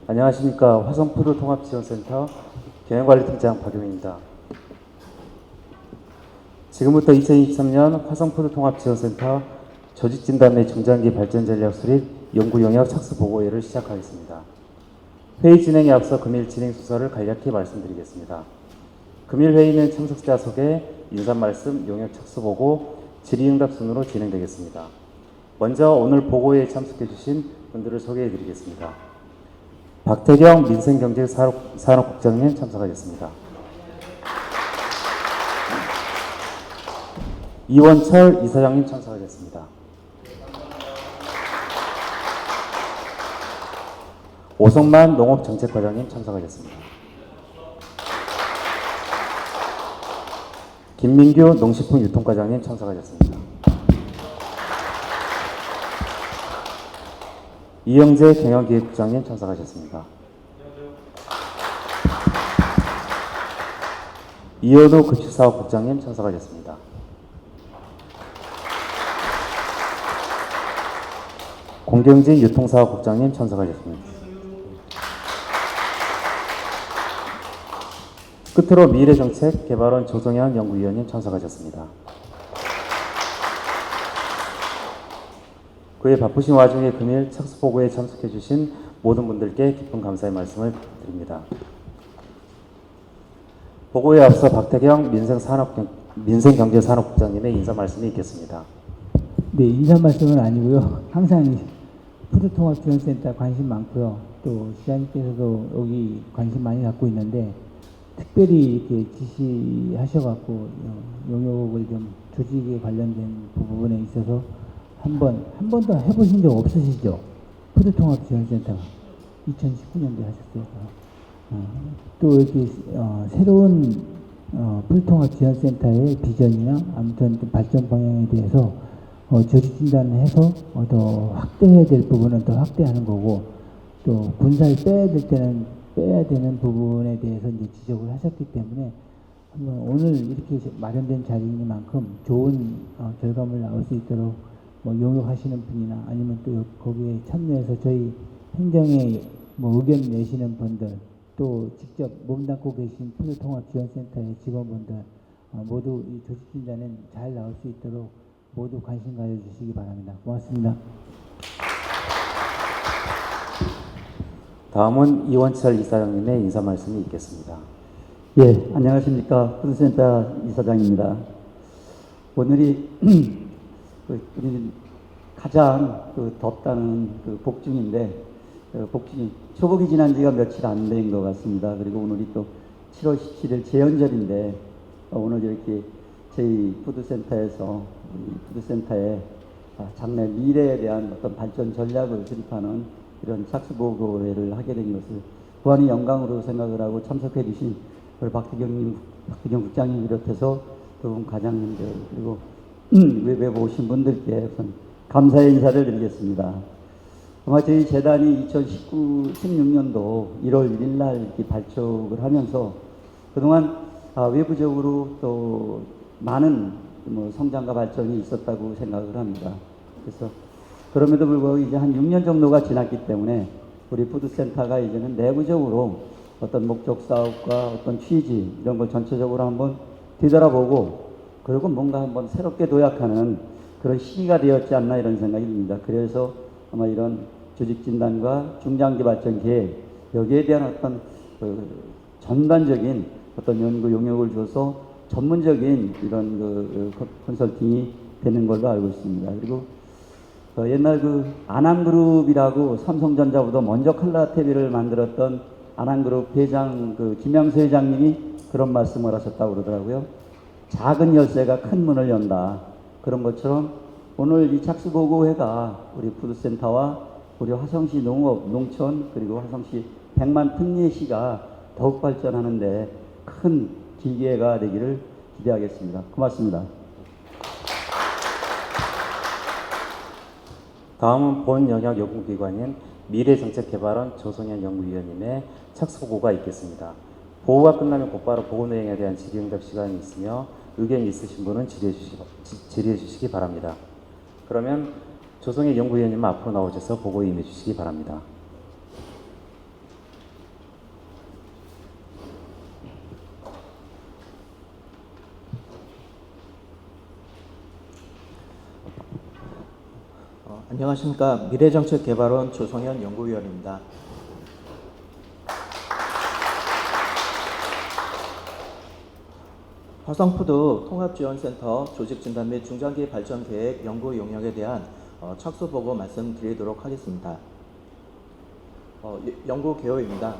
안녕하십니까. 화성푸드 통합지원센터 경영관리팀장 박용입니다. 지금부터 2023년 화성푸드 통합지원센터 조직진단 및 중장기 발전 전략 수립 연구 용역 착수 보고회를 시작하겠습니다. 회의 진행에 앞서 금일 진행 순서를 간략히 말씀드리겠습니다. 금일 회의는 참석자 소개, 인사 말씀, 용역 착수 보고, 질의응답 순으로 진행되겠습니다. 먼저 오늘 보고회에 참석해 주신 분들을 소개해 드리겠습니다. 박태경 민생경제산업국장님 참석하셨습니다. 이원철 이사장님 참석하셨습니다. 오성만 농업정책과장님 참석하셨습니다. 김민규 농식품유통과장님 참석하셨습니다. 이영재 경영기획국장님 참석하셨습니다. 이현우 급식사업국장님 참석하셨습니다. 공경진 유통사업국장님 참석하셨습니다. 끝으로 미래정책 개발원 조성현 연구위원님 참석하셨습니다. 그의 바쁘신 와중에 금일 착수보고에 참석해 주신 모든 분들께 깊은 감사의 말씀을 드립니다. 보고에 앞서 박태경 민생경제산업국장님의 인사 말씀이 있겠습니다. 네, 인사 말씀은 아니고요. 항상 푸드통합지원센터 관심 많고요. 또 시장님께서도 여기 관심 많이 갖고 있는데 특별히 이렇게 지시하셔갖고 용역을 좀 조직에 관련된 부분에 있어서 한 번도 해보신 적 없으시죠? 푸드통합지원센터가 2019년도에 하셨어요. 또 이렇게 새로운 푸드통합지원센터의 비전이나 아무튼 발전 방향에 대해서 조직 진단을 해서 더 확대해야 될 부분은 더 확대하는 거고, 또 군사를 빼야 될 때는 빼야 되는 부분에 대해서 이제 지적을 하셨기 때문에 오늘 이렇게 마련된 자리이니만큼 좋은 결과물 나올 수 있도록 용역하시는 분이나 아니면 또 거기에 참여해서 저희 행정에 의견 내시는 분들, 또 직접 몸담고 계신 푸드통합지원센터의 직원분들 모두 이 조직 진단은 잘 나올 수 있도록 모두 관심 가져주시기 바랍니다. 고맙습니다. 다음은 이원철 이사장님의 인사 말씀이 있겠습니다. 예, 안녕하십니까. 푸드센터 이사장입니다. 오늘이 우리 가장 덥다는 복중인데, 복중이 초복이 지난 지가 며칠 안 된 것 같습니다. 그리고 오늘이 또 7월 17일 제헌절인데, 오늘 이렇게 저희 푸드센터에서 우리 푸드센터의 장래 미래에 대한 어떤 발전 전략을 수립하는 이런 착수보고회를 하게 된 것을 무한히 영광으로 생각을 하고 참석해 주신 우리 박태경 국장님 비롯해서 또 과장님들 그리고 외부에 오신 분들께 우선 감사의 인사를 드리겠습니다. 아마 저희 재단이 16년도 1월 1일 날 이렇게 발족을 하면서 그동안 외부적으로 또 많은 성장과 발전이 있었다고 생각을 합니다. 그래서 그럼에도 불구하고 이제 한 6년 정도가 지났기 때문에 우리 푸드센터가 이제는 내부적으로 어떤 목적 사업과 어떤 취지 이런 걸 전체적으로 한번 뒤돌아보고 그리고 뭔가 한번 새롭게 도약하는 그런 시기가 되었지 않나 이런 생각이 듭니다. 그래서 아마 이런 조직 진단과 중장기 발전 계획 여기에 대한 어떤 전반적인 어떤 연구 용역을 줘서 전문적인 이런 컨설팅이 되는 걸로 알고 있습니다. 그리고 옛날 아남그룹이라고 삼성전자보다 먼저 컬러 TV를 만들었던 아남그룹 회장 김양수 회장님이 그런 말씀을 하셨다고 그러더라고요. 작은 열쇠가 큰 문을 연다. 그런 것처럼 오늘 이 착수보고회가 우리 푸드센터와 우리 화성시 농업, 농촌 그리고 화성시 백만 특례시가 더욱 발전하는데 큰 기회가 되기를 기대하겠습니다. 고맙습니다. 다음은 본 영역 연구기관인 미래정책개발원 조성현 연구위원님의 착수보고가 있겠습니다. 보고가 끝나면 곧바로 보고 내용에 대한 질의응답 시간이 있으며 의견이 있으신 분은 질의해 주시기 바랍니다. 그러면 조성현 연구위원님 앞으로 나오셔서 보고에 임해 주시기 바랍니다. 안녕하십니까. 미래정책개발원 조성현 연구위원입니다. 화성푸드 통합지원센터 조직진단 및 중장기 발전계획 연구 용역에 대한 착수보고 말씀드리도록 하겠습니다. 연구 개요입니다.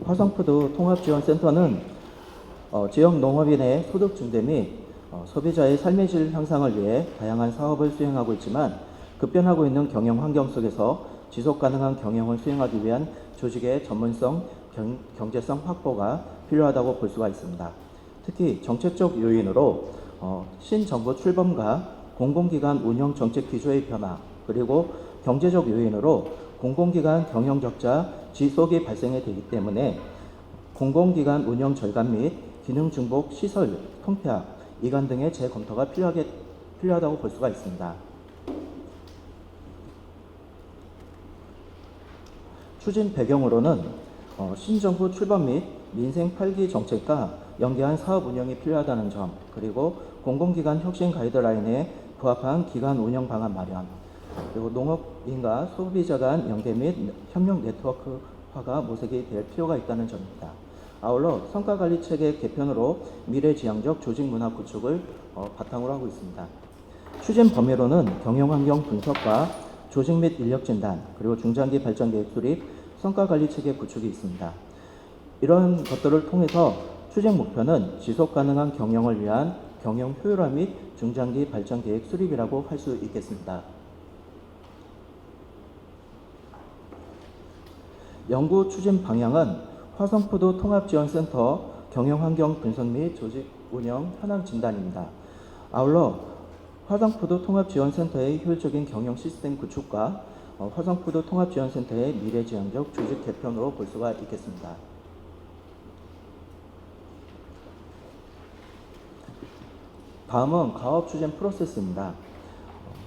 화성푸드 통합지원센터는 지역 농업인의 소득 증대 및 소비자의 삶의 질 향상을 위해 다양한 사업을 수행하고 있지만 급변하고 있는 경영 환경 속에서 지속 가능한 경영을 수행하기 위한 조직의 전문성, 경제성 확보가 필요하다고 볼 수가 있습니다. 특히 정책적 요인으로 신정부 출범과 공공기관 운영 정책 기조의 변화, 그리고 경제적 요인으로 공공기관 경영 적자 지속이 발생이 되기 때문에 공공기관 운영 절감 및 기능 중복 시설 통폐합, 이관 등의 재검토가 필요하다고 볼 수가 있습니다. 추진 배경으로는 신정부 출범 및 민생 8기 정책과 연계한 사업 운영이 필요하다는 점, 그리고 공공기관 혁신 가이드라인에 부합한 기관 운영 방안 마련, 그리고 농업인과 소비자 간 연계 및 협력 네트워크화가 모색이 될 필요가 있다는 점입니다. 아울러 성과관리체계 개편으로 미래지향적 조직문화 구축을 바탕으로 하고 있습니다. 추진 범위로는 경영환경 분석과 조직 및 인력 진단, 그리고 중장기 발전 계획 수립, 성과관리 체계 구축이 있습니다. 이런 것들을 통해서 추진 목표는 지속 가능한 경영을 위한 경영 효율화 및 중장기 발전 계획 수립이라고 할 수 있겠습니다. 연구 추진 방향은 화성푸드 통합지원센터 경영환경 분석 및 조직 운영 현황 진단입니다. 아울러 화성푸드 통합지원센터의 효율적인 경영 시스템 구축과 화성푸드 통합지원센터의 미래지향적 조직 개편으로 볼 수가 있겠습니다. 다음은 가업 추진 프로세스입니다.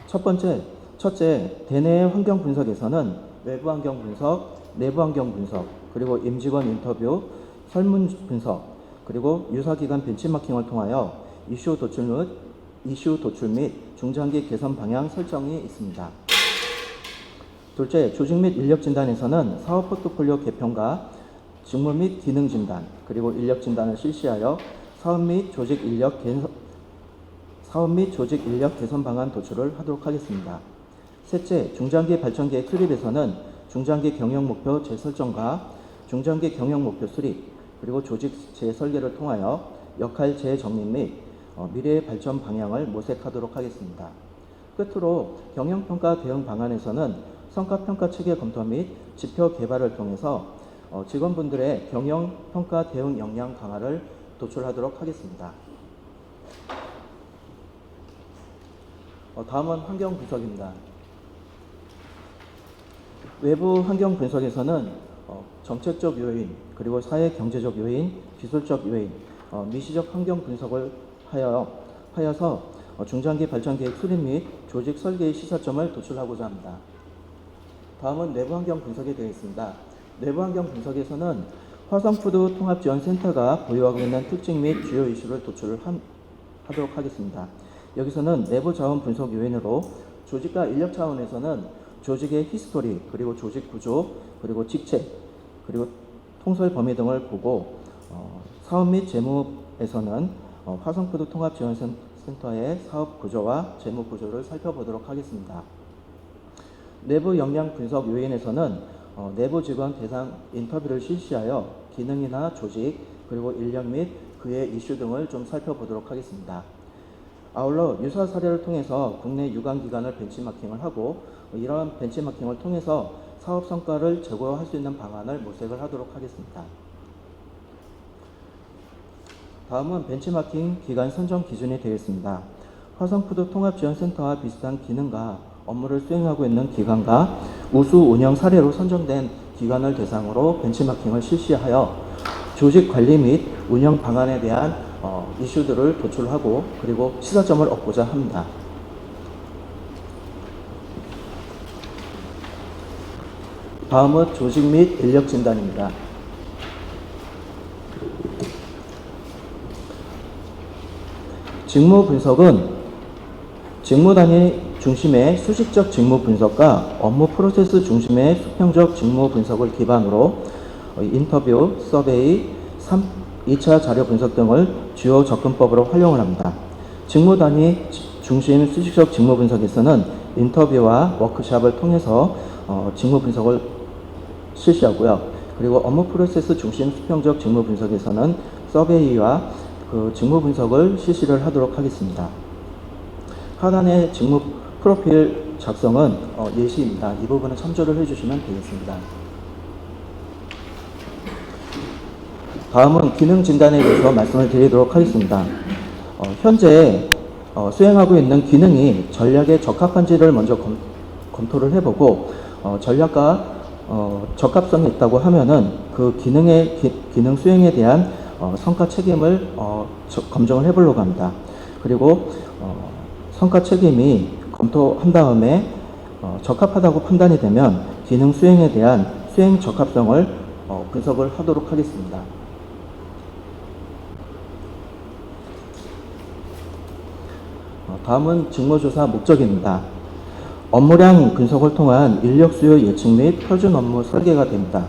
첫째, 대내 환경 분석에서는 외부 환경 분석, 내부 환경 분석, 그리고 임직원 인터뷰, 설문 분석, 그리고 유사기관 벤치마킹을 통하여 이슈 도출 및 중장기 개선 방향 설정이 있습니다. 둘째, 조직 및 인력 진단에서는 사업 포트폴리오 개편과 직무 및 기능 진단, 그리고 인력 진단을 실시하여 사업 및 조직 인력 개선 방안 도출을 하도록 하겠습니다. 셋째, 중장기 발전 계획 수립에서는 중장기 경영 목표 재설정과 중장기 경영 목표 수립, 그리고 조직 재설계를 통하여 역할 재정립 및 미래의 발전 방향을 모색하도록 하겠습니다. 끝으로 경영평가 대응 방안에서는 성과평가 체계 검토 및 지표 개발을 통해서 직원분들의 경영평가 대응 역량 강화를 도출하도록 하겠습니다. 다음은 환경 분석입니다. 외부 환경 분석에서는 정책적 요인, 그리고 사회 경제적 요인, 기술적 요인, 미시적 환경 분석을 하여서 중장기 발전 계획 수립 및 조직 설계의 시사점을 도출하고자 합니다. 다음은 내부 환경 분석에 되겠습니다. 내부 환경 분석에서는 화성푸드 통합지원센터가 보유하고 있는 특징 및 주요 이슈를 도출하도록 하겠습니다. 여기서는 내부 자원 분석 요인으로 조직과 인력 차원에서는 조직의 히스토리, 그리고 조직 구조, 그리고 직책, 그리고 통솔 범위 등을 보고 사업 및 재무에서는 화성푸드 통합지원센터의 사업 구조와 재무 구조를 살펴보도록 하겠습니다. 내부 역량 분석 요인에서는 내부 직원 대상 인터뷰를 실시하여 기능이나 조직, 그리고 인력 및 그의 이슈 등을 좀 살펴보도록 하겠습니다. 아울러 유사 사례를 통해서 국내 유관기관을 벤치마킹을 하고 이러한 벤치마킹을 통해서 사업 성과를 제고할 수 있는 방안을 모색을 하도록 하겠습니다. 다음은 벤치마킹 기관 선정 기준이 되겠습니다. 화성푸드 통합지원센터와 비슷한 기능과 업무를 수행하고 있는 기관과 우수 운영 사례로 선정된 기관을 대상으로 벤치마킹을 실시하여 조직 관리 및 운영 방안에 대한 이슈들을 도출하고 그리고 시사점을 얻고자 합니다. 다음은 조직 및 인력 진단입니다. 직무 분석은 직무 단위 중심의 수식적 직무 분석과 업무 프로세스 중심의 수평적 직무 분석을 기반으로 인터뷰, 서베이, 2차 자료 분석 등을 주요 접근법으로 활용을 합니다. 직무 단위 중심 수식적 직무 분석에서는 인터뷰와 워크샵을 통해서 직무 분석을 실시하고요. 그리고 업무 프로세스 중심 수평적 직무 분석에서는 서베이와 그 직무 분석을 실시를 하도록 하겠습니다. 하단의 직무 프로필 작성은 예시입니다. 이 부분은 참조를 해주시면 되겠습니다. 다음은 기능 진단에 대해서 말씀을 드리도록 하겠습니다. 현재 수행하고 있는 기능이 전략에 적합한지를 먼저 검토를 해보고 전략과 적합성이 있다고 하면은 그 기능의 기능 수행에 대한 성과 책임을 검증을 해보려고 합니다. 그리고 성과 책임이 검토한 다음에 적합하다고 판단이 되면 기능 수행에 대한 수행 적합성을 분석을 하도록 하겠습니다. 다음은 직무조사 목적입니다. 업무량 분석을 통한 인력 수요 예측 및 표준 업무 설계가 됩니다.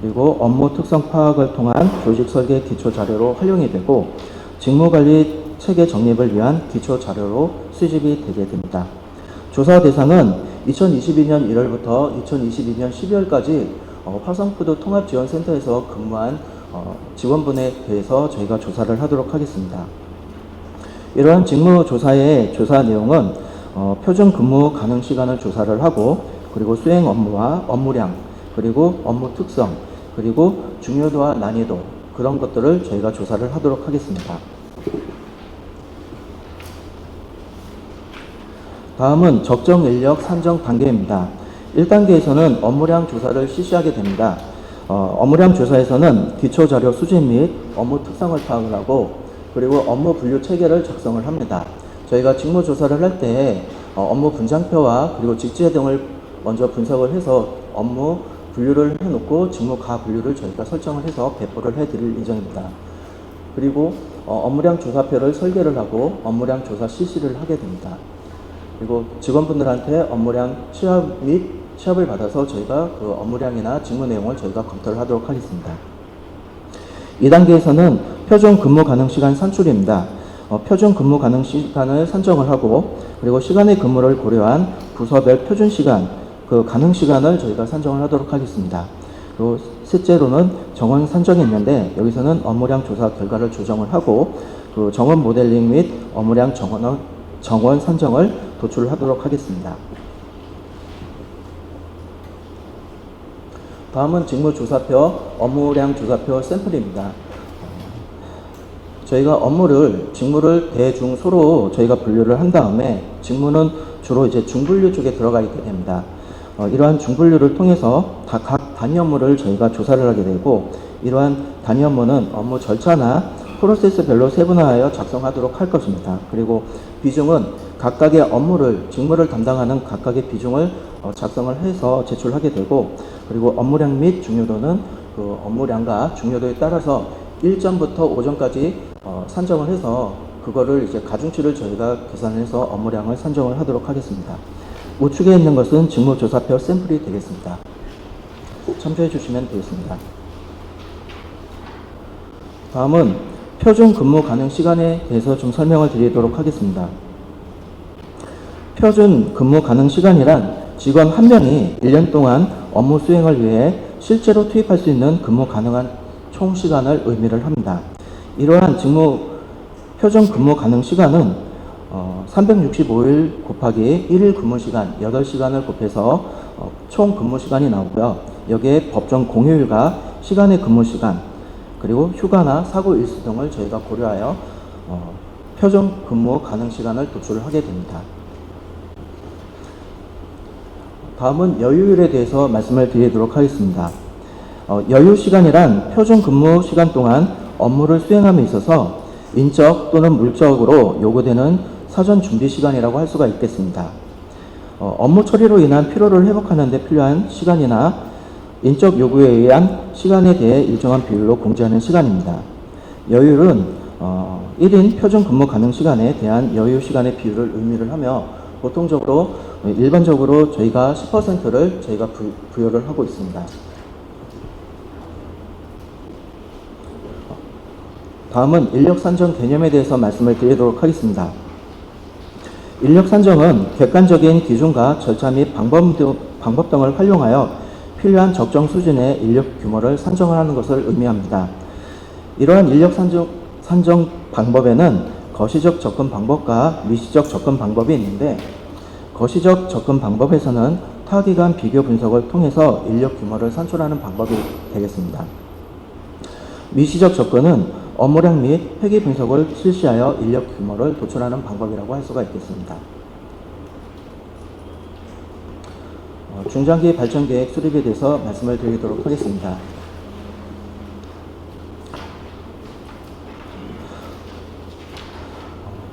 그리고 업무 특성 파악을 통한 조직 설계 기초 자료로 활용이 되고 직무관리 체계 정립을 위한 기초 자료로 수집이 되게 됩니다. 조사 대상은 2022년 1월부터 2022년 12월까지 화성푸드 통합지원센터에서 근무한 직원분에 대해서 저희가 조사를 하도록 하겠습니다. 이러한 직무조사의 조사 내용은 표준 근무 가능 시간을 조사를 하고 그리고 수행 업무와 업무량 그리고 업무 특성 그리고 중요도와 난이도 그런 것들을 저희가 조사를 하도록 하겠습니다. 다음은 적정 인력 산정 단계입니다. 1단계에서는 업무량 조사를 실시하게 됩니다. 업무량 조사에서는 기초 자료 수집 및 업무 특성을 파악을 하고 그리고 업무 분류 체계를 작성을 합니다. 저희가 직무 조사를 할 때 업무 분장표와 그리고 직제 등을 먼저 분석을 해서 업무 분류를 해놓고 직무 가 분류를 저희가 설정을 해서 배포를 해드릴 예정입니다. 그리고 업무량 조사표를 설계를 하고 업무량 조사 실시를 하게 됩니다. 그리고 직원분들한테 업무량 취합을 받아서 저희가 그 업무량이나 직무 내용을 저희가 검토를 하도록 하겠습니다. 2단계에서는 표준 근무 가능 시간 산출입니다. 표준 근무 가능 시간을 산정을 하고 그리고 시간의 근무를 고려한 부서별 표준 시간, 그 가능 시간을 저희가 산정을 하도록 하겠습니다. 그리고 셋째로는 정원 산정이 있는데 여기서는 업무량 조사 결과를 조정을 하고 그 정원 모델링 및 업무량 정원 산정을 도출하도록 하겠습니다. 다음은 직무조사표, 업무량 조사표 샘플입니다. 저희가 직무를 대, 중, 소로 저희가 분류를 한 다음에 직무는 주로 이제 중분류 쪽에 들어가 있게 됩니다. 이러한 중분류를 통해서 각 단위 업무를 저희가 조사를 하게 되고 이러한 단위 업무는 업무 절차나 프로세스별로 세분화하여 작성하도록 할 것입니다. 그리고 비중은 각각의 직무를 담당하는 각각의 비중을 작성을 해서 제출하게 되고 그리고 업무량 및 중요도는 그 업무량과 중요도에 따라서 1점부터 5점까지 산정을 해서 그거를 이제 가중치를 저희가 계산해서 업무량을 산정을 하도록 하겠습니다. 우측에 있는 것은 직무조사표 샘플이 되겠습니다. 참조해 주시면 되겠습니다. 다음은 표준 근무 가능 시간에 대해서 좀 설명을 드리도록 하겠습니다. 표준 근무 가능 시간이란 직원 한 명이 1년 동안 업무 수행을 위해 실제로 투입할 수 있는 근무 가능한 총 시간을 의미를 합니다. 이러한 표준 근무 가능 시간은 365일 곱하기 1일 근무 시간 8시간을 곱해서 총 근무 시간이 나오고요. 여기에 법정 공휴일과 시간의 근무 시간 그리고 휴가나 사고 일수 등을 저희가 고려하여 표준 근무 가능 시간을 도출을 하게 됩니다. 다음은 여유일에 대해서 말씀을 드리도록 하겠습니다. 여유 시간이란 표준 근무 시간 동안 업무를 수행함에 있어서 인적 또는 물적으로 요구되는 사전 준비 시간이라고 할 수가 있겠습니다. 업무 처리로 인한 피로를 회복하는 데 필요한 시간이나 인적 요구에 의한 시간에 대해 일정한 비율로 공제하는 시간입니다. 여유는 1인 표준 근무 가능 시간에 대한 여유 시간의 비율을 의미를 하며 보통적으로 일반적으로 저희가 10%를 저희가 부여를 하고 있습니다. 다음은 인력 산정 개념에 대해서 말씀을 드리도록 하겠습니다. 인력 산정은 객관적인 기준과 절차 및 방법 등을 활용하여 필요한 적정 수준의 인력 규모를 산정을 하는 것을 의미합니다. 이러한 인력 산정 방법에는 거시적 접근 방법과 미시적 접근 방법이 있는데, 거시적 접근 방법에서는 타기간 비교 분석을 통해서 인력 규모를 산출하는 방법이 되겠습니다. 미시적 접근은 업무량 및 회계 분석을 실시하여 인력 규모를 도출하는 방법이라고 할 수가 있겠습니다. 중장기 발전 계획 수립에 대해서 말씀을 드리도록 하겠습니다.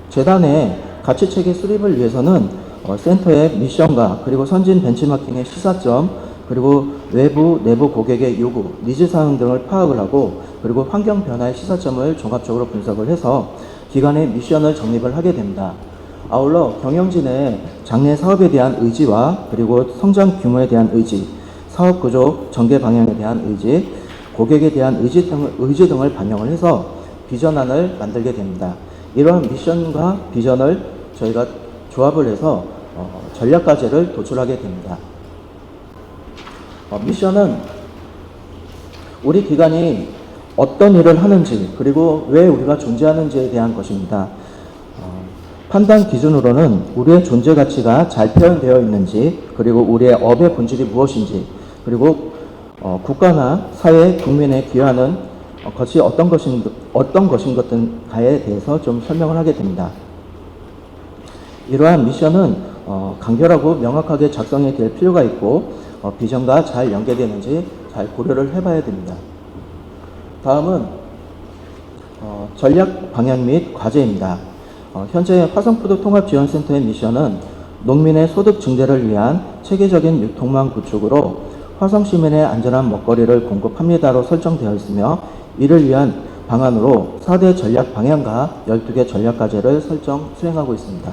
재단의 가치체계 수립을 위해서는 센터의 미션과 그리고 선진 벤치마킹의 시사점, 그리고 외부, 내부 고객의 요구, 니즈사항 등을 파악을 하고, 그리고 환경 변화의 시사점을 종합적으로 분석을 해서 기관의 미션을 정립을 하게 됩니다. 아울러 경영진의 장래 사업에 대한 의지와 그리고 성장 규모에 대한 의지, 사업 구조, 전개 방향에 대한 의지, 고객에 대한 의지 등을 반영을 해서 비전안을 만들게 됩니다. 이러한 미션과 비전을 저희가 조합을 해서 전략 과제를 도출하게 됩니다. 미션은 우리 기관이 어떤 일을 하는지, 그리고 왜 우리가 존재하는지에 대한 것입니다. 판단 기준으로는 우리의 존재 가치가 잘 표현되어 있는지, 그리고 우리의 업의 본질이 무엇인지, 그리고 국가나 사회, 국민에 기여하는 것이 어떤 것인 것인가에 대해서 좀 설명을 하게 됩니다. 이러한 미션은 간결하고 명확하게 작성이 될 필요가 있고, 비전과 잘 연계되는지 잘 고려를 해봐야 됩니다. 다음은 전략 방향 및 과제입니다. 현재 화성푸드 통합지원센터의 미션은 농민의 소득 증대를 위한 체계적인 유통망 구축으로 화성 시민의 안전한 먹거리를 공급합니다로 설정되어 있으며, 이를 위한 방안으로 4대 전략 방향과 12개 전략 과제를 수행하고 있습니다.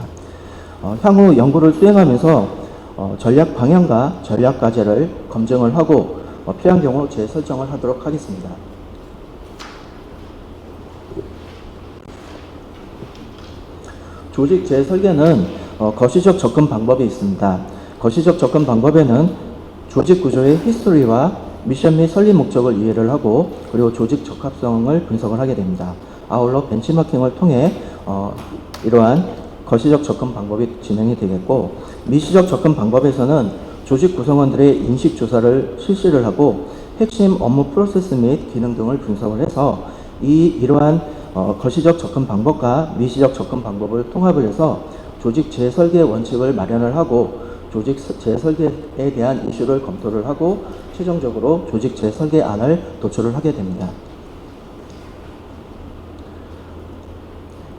향후 연구를 수행하면서 전략 방향과 전략 과제를 검증을 하고 필요한 경우 재설정을 하도록 하겠습니다. 조직 재설계는 거시적 접근 방법이 있습니다. 거시적 접근 방법에는 조직 구조의 히스토리와 미션 및 설립 목적을 이해를 하고, 그리고 조직 적합성을 분석을 하게 됩니다. 아울러 벤치마킹을 통해 이러한 거시적 접근 방법이 진행이 되겠고, 미시적 접근 방법에서는 조직 구성원들의 인식 조사를 실시를 하고 핵심 업무 프로세스 및 기능 등을 분석을 해서 이러한 거시적 접근 방법과 미시적 접근 방법을 통합을 해서 조직 재설계 원칙을 마련을 하고, 조직 재설계에 대한 이슈를 검토를 하고 최종적으로 조직 재설계안을 도출을 하게 됩니다.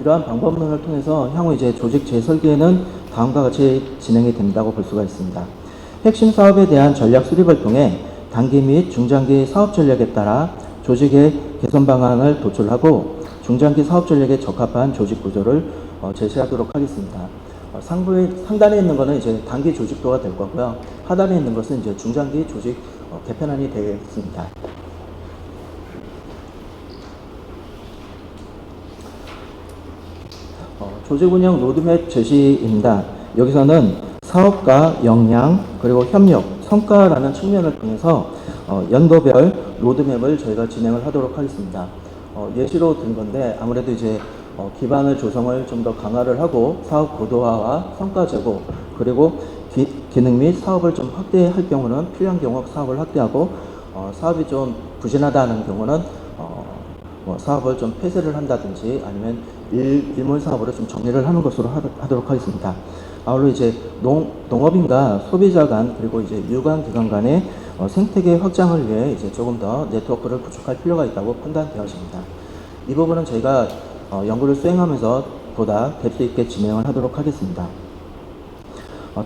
이러한 방법론을 통해서 향후 이제 조직 재설계는 다음과 같이 진행이 된다고 볼 수가 있습니다. 핵심 사업에 대한 전략 수립을 통해 단기 및 중장기 사업 전략에 따라 조직의 개선 방안을 도출하고 중장기 사업 전략에 적합한 조직 구조를 제시하도록 하겠습니다. 상단에 있는 것은 이제 단기 조직도가 될 거고요. 하단에 있는 것은 이제 중장기 조직 개편안이 되겠습니다. 조직 운영 로드맵 제시입니다. 여기서는 사업과 역량, 그리고 협력, 성과라는 측면을 통해서 연도별 로드맵을 저희가 진행을 하도록 하겠습니다. 예시로 든 건데 아무래도 이제 기반을 조성을 좀 더 강화를 하고 사업 고도화와 성과 제고, 그리고 기능 및 사업을 좀 확대할 경우는 필요한 경우 사업을 확대하고, 사업이 좀 부진하다는 경우는 사업을 좀 폐쇄를 한다든지 아니면 일몰 사업으로 좀 정리를 하는 것으로 하도록 하겠습니다. 아울러 이제 농업인과 소비자 간, 그리고 이제 유관 기관 간의 생태계 확장을 위해 이제 조금 더 네트워크를 구축할 필요가 있다고 판단되어집니다. 이 부분은 저희가 연구를 수행하면서 보다 뎁스 있게 진행을 하도록 하겠습니다.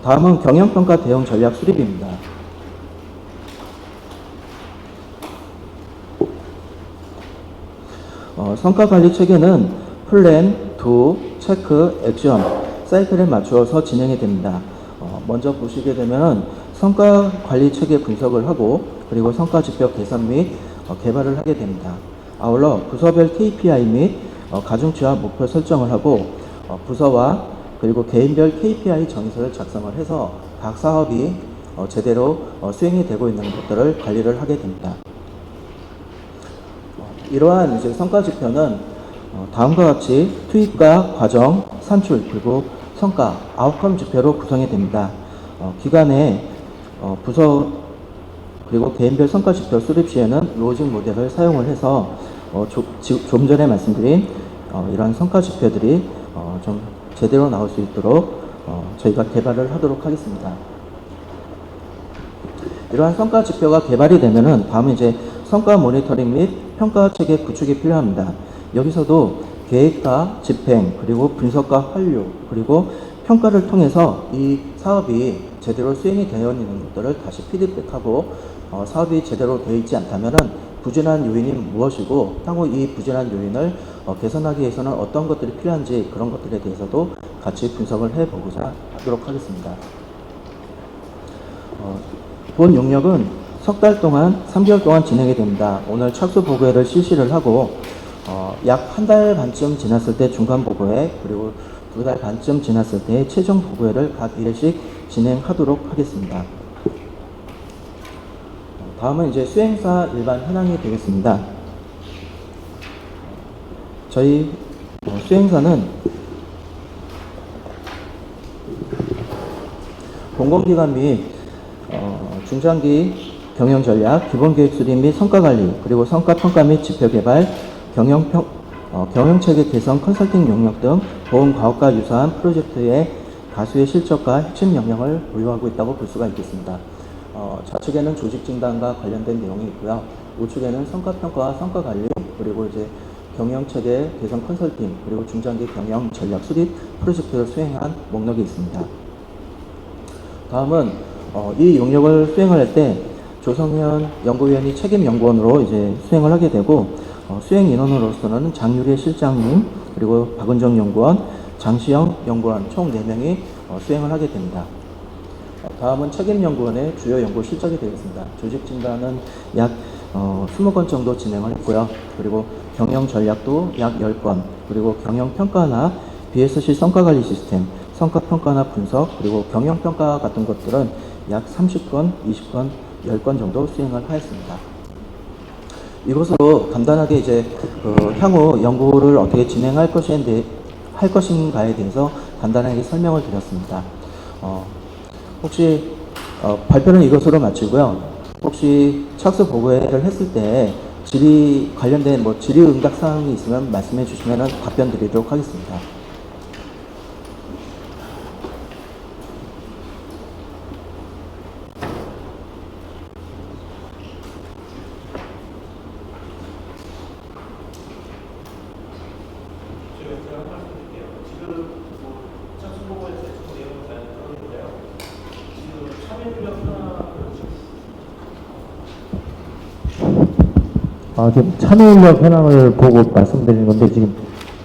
다음은 경영평가 대응 전략 수립입니다. 성과관리 체계는 플랜, 도, 체크, 액션 사이클에 맞추어서 진행이 됩니다. 먼저 보시게 되면 성과 관리 체계 분석을 하고 그리고 성과 지표 개선 및 개발을 하게 됩니다. 아울러 부서별 KPI 및 가중치와 목표 설정을 하고 부서와 그리고 개인별 KPI 정의서를 작성을 해서 각 사업이 제대로 수행이 되고 있는 것들을 관리를 하게 됩니다. 이러한 이제 성과 지표는 다음과 같이 투입과 과정, 산출 그리고 성과, 아웃컴 지표로 구성이 됩니다. 기간에 부서 그리고 개인별 성과 지표 수립 시에는 로직 모델을 사용을 해서 좀 전에 말씀드린 이러한 성과 지표들이 좀 제대로 나올 수 있도록 저희가 개발을 하도록 하겠습니다. 이러한 성과 지표가 개발이 되면은 다음은 이제 성과 모니터링 및 평가 체계 구축이 필요합니다. 여기서도 계획과 집행 그리고 분석과 완료 그리고 평가를 통해서 이 사업이 제대로 수행이 되어 있는 것들을 다시 피드백하고 사업이 제대로 되어 있지 않다면은 부진한 요인이 무엇이고 향후 이 부진한 요인을 개선하기 위해서는 어떤 것들이 필요한지 그런 것들에 대해서도 같이 분석을 해보고자 하도록 하겠습니다. 본 용역은 석 달 동안 3개월 동안 진행이 됩니다. 오늘 착수 보고회를 실시를 하고 약 한 달 반쯤 지났을 때 중간 보고회 그리고 2달 반쯤 지났을 때 최종 보고회를 각 1회씩 진행하도록 하겠습니다. 다음은 이제 수행사 일반 현황이 되겠습니다. 저희 수행사는 공공기관 및 중장기 경영 전략, 기본 계획 수립 및 성과 관리, 그리고 성과 평가 및 지표 개발, 경영체계 개선 컨설팅 용역 등 보험 과업과 유사한 프로젝트의 다수의 실적과 핵심 역량을 보유하고 있다고 볼 수가 있겠습니다. 좌측에는 조직 진단과 관련된 내용이 있고요. 우측에는 성과 평가와 성과 관리, 그리고 이제 경영체계 개선 컨설팅, 그리고 중장기 경영 전략 수립 프로젝트를 수행한 목록이 있습니다. 다음은 이 용역을 수행할 때 조성현 연구위원이 책임 연구원으로 이제 수행을 하게 되고 수행 인원으로서는 장유리 실장님 그리고 박은정 연구원, 장시영 연구원 총 4명이 수행을 하게 됩니다. 다음은 책임 연구원의 주요 연구 실적이 되겠습니다. 조직 진단은 약 20건 정도 진행을 했고요. 그리고 경영 전략도 약 10건, 그리고 경영 평가나 BSC 성과 관리 시스템, 성과 평가나 분석, 그리고 경영 평가 같은 것들은 약 30건, 20건, 10건 정도 수행을 하였습니다. 이것으로 간단하게 이제 향후 연구를 어떻게 진행할 것인가에 대해서 간단하게 설명을 드렸습니다. 혹시 발표는 이것으로 마치고요. 혹시 착수 보고회를 했을 때 질의 관련된 질의응답 사항이 있으면 말씀해 주시면 답변 드리도록 하겠습니다. 지금 참여인력 현황을 보고 말씀드리는 건데, 지금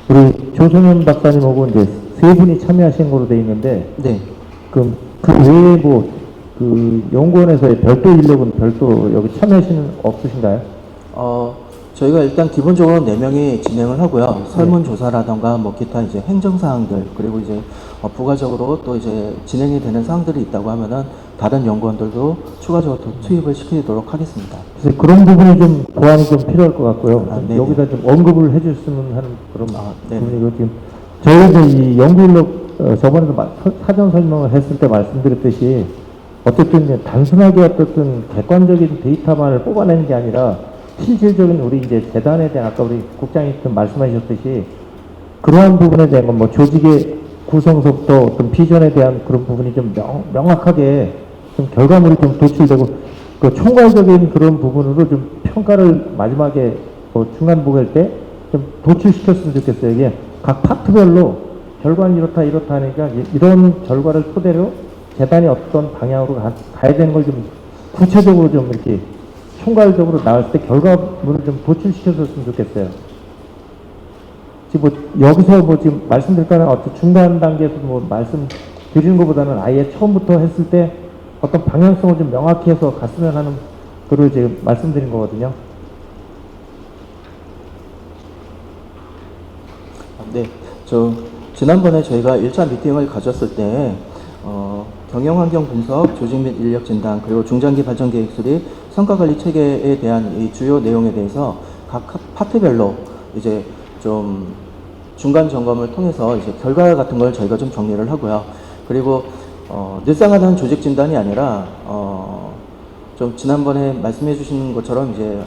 우리 조성현 박사님하고 이제 3분이 참여하신 걸로 되어 있는데, 네. 그럼 그 외에 연구원에서의 별도 인력은 별도 여기 참여하시는 없으신가요? 저희가 일단 기본적으로 4명이 진행을 하고요. 설문조사라던가 기타 이제 행정사항들, 그리고 이제 부가적으로 또 이제 진행이 되는 사항들이 있다고 하면은 다른 연구원들도 추가적으로 투입을 시키도록 하겠습니다. 그래서 그런 부분이 좀 보완이 좀 필요할 것 같고요. 네네. 여기다 좀 언급을 해줬으면 하는 그런 네네. 부분이고, 지금 저희가 이 연구인력 저번에도 사전 설명을 했을 때 말씀드렸듯이 어쨌든 단순하게 어떻든 객관적인 데이터만을 뽑아내는 게 아니라 실질적인 우리 이제 재단에 대한 아까 우리 국장님 말씀하셨듯이 그러한 부분에 대한 건 조직의 구성서부터 어떤 비전에 대한 그런 부분이 좀 명확하게 좀 결과물이 좀 도출되고 그 총괄적인 그런 부분으로 좀 평가를 마지막에 중간 보고할 때 좀 도출시켰으면 좋겠어요. 이게 각 파트별로 결과는 이렇다 하니까 이런 결과를 토대로 재단이 어떤 방향으로 가야 되는 걸 좀 구체적으로 좀 이렇게 총괄적으로 나올 때 결과물을 좀 도출시켜줬으면 좋겠어요. 지금 뭐 여기서 뭐 지금 말씀드릴까는 어떤 중간 단계에서도 뭐 말씀 드리는 것보다는 아예 처음부터 했을 때 어떤 방향성을 좀 명확히 해서 갔으면 하는 거를 지금 말씀드린 거거든요. 네, 지난번에 저희가 1차 미팅을 가졌을 때 경영환경 분석, 조직 및 인력 진단, 그리고 중장기 발전 계획 수립, 성과 관리 체계에 대한 이 주요 내용에 대해서 각 파트별로 이제 좀 중간 점검을 통해서 이제 결과 같은 걸 저희가 좀 정리를 하고요. 그리고 늘상 하는 조직 진단이 아니라 좀 지난번에 말씀해 주신 것처럼 이제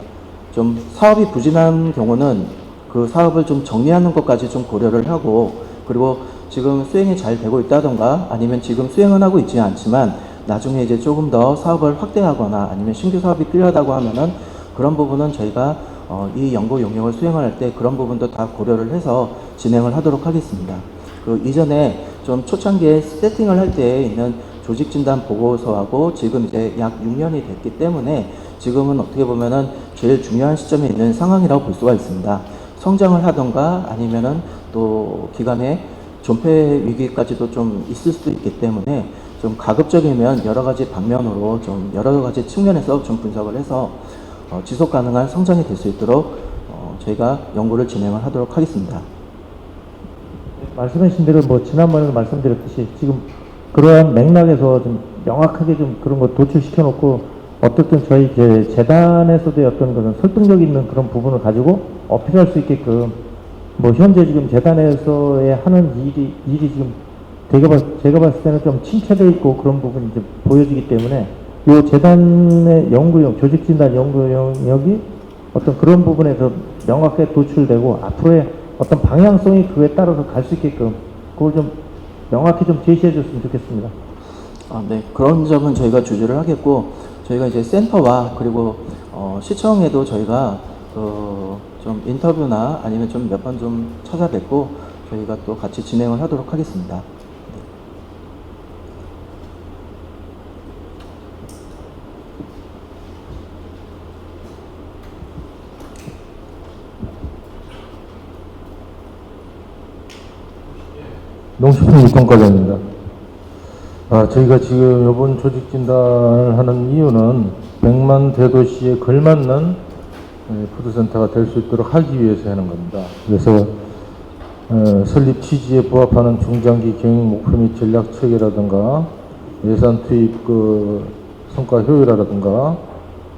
좀 사업이 부진한 경우는 그 사업을 좀 정리하는 것까지 좀 고려를 하고, 그리고 지금 수행이 잘 되고 있다던가 아니면 지금 수행은 하고 있지 않지만 나중에 이제 조금 더 사업을 확대하거나 아니면 신규 사업이 필요하다고 하면은 그런 부분은 저희가 이 연구 용역을 수행할 때 그런 부분도 다 고려를 해서 진행을 하도록 하겠습니다. 그 이전에 좀 초창기에 세팅을 할 때 있는 조직 진단 보고서하고 지금 이제 약 6년이 됐기 때문에 지금은 어떻게 보면은 제일 중요한 시점에 있는 상황이라고 볼 수가 있습니다. 성장을 하던가 아니면은 또 기간에 존폐 위기까지도 좀 있을 수도 있기 때문에 좀 가급적이면 여러 가지 방면으로 좀 여러 가지 측면에서 좀 분석을 해서 지속 가능한 성장이 될 수 있도록 저희가 연구를 진행을 하도록 하겠습니다. 말씀하신 대로 뭐 지난번에도 말씀드렸듯이 지금 그러한 맥락에서 좀 명확하게 좀 그런 거 도출시켜 놓고 어떻든 저희 이제 재단에서도 어떤 그런 설득력 있는 그런 부분을 가지고 어필할 수 있게끔 뭐 현재 지금 재단에서의 하는 일이 지금 제가 봤을 때는 좀 침체되어 있고 그런 부분이 이제 보여지기 때문에 이 재단의 연구용 조직진단 연구 영역이 어떤 그런 부분에서 명확하게 도출되고 앞으로의 어떤 방향성이 그에 따라서 갈 수 있게끔 그걸 좀 명확히 좀 제시해 줬으면 좋겠습니다. 네, 그런 점은 저희가 주주를 하겠고, 저희가 이제 센터와 그리고 시청에도 저희가 좀 인터뷰나 아니면 좀 몇 번 좀 찾아뵙고 저희가 또 같이 진행을 하도록 하겠습니다. 농식품 유통과장입니다. 저희가 지금 이번 조직 진단을 하는 이유는 100만 대도시에 걸맞는 푸드센터가 될 수 있도록 하기 위해서 하는 겁니다. 그래서 설립 취지에 부합하는 중장기 경영 목표 및 전략 체계라든가 예산 투입 성과 효율화라든가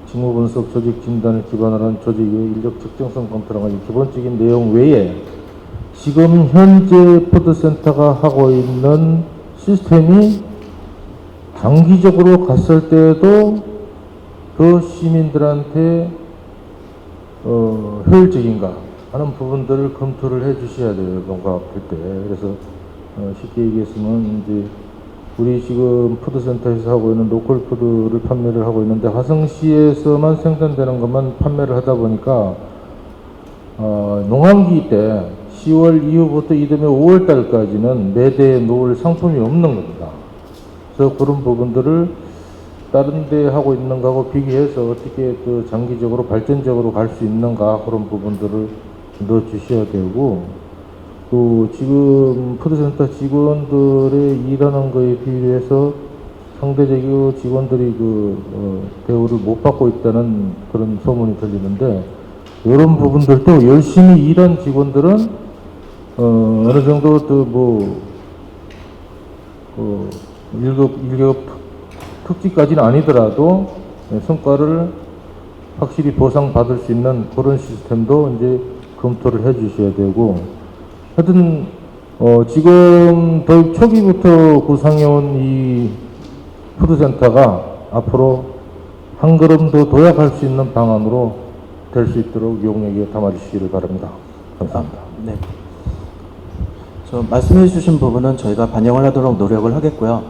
직무 분석 조직 진단을 기반으로 한 조직의 인력 적정성 검토라는 기본적인 내용 외에 지금 현재 푸드센터가 하고 있는 시스템이 장기적으로 갔을 때도 더 시민들한테 효율적인가 하는 부분들을 검토를 해 주셔야 돼요. 뭔가 할 때. 그래서 쉽게 얘기했으면 이제 우리 지금 푸드센터에서 하고 있는 로컬 푸드를 판매를 하고 있는데 화성시에서만 생산되는 것만 판매를 하다 보니까 농한기 때 10월 이후부터 이듬해 5월 달까지는 매대에 놓을 상품이 없는 겁니다. 그래서 그런 부분들을 다른 데 하고 있는 거하고 비교해서 어떻게 그 장기적으로 발전적으로 갈 수 있는가 그런 부분들을 넣어 주셔야 되고, 또 지금 푸드센터 직원들의 일하는 거에 비교해서 상대적으로 직원들이 대우를 못 받고 있다는 그런 소문이 들리는데, 이런 부분들도 열심히 일한 직원들은 어느 정도 일급 특지까지는 아니더라도 성과를 확실히 보상받을 수 있는 그런 시스템도 이제 검토를 해 주셔야 되고, 하여튼 지금 도입 초기부터 구상해온 이 푸드센터가 앞으로 한 걸음 더 도약할 수 있는 방안으로 될 수 있도록 용역에 담아주시기를 바랍니다. 감사합니다. 네. 말씀해 주신 부분은 저희가 반영을 하도록 노력을 하겠고요.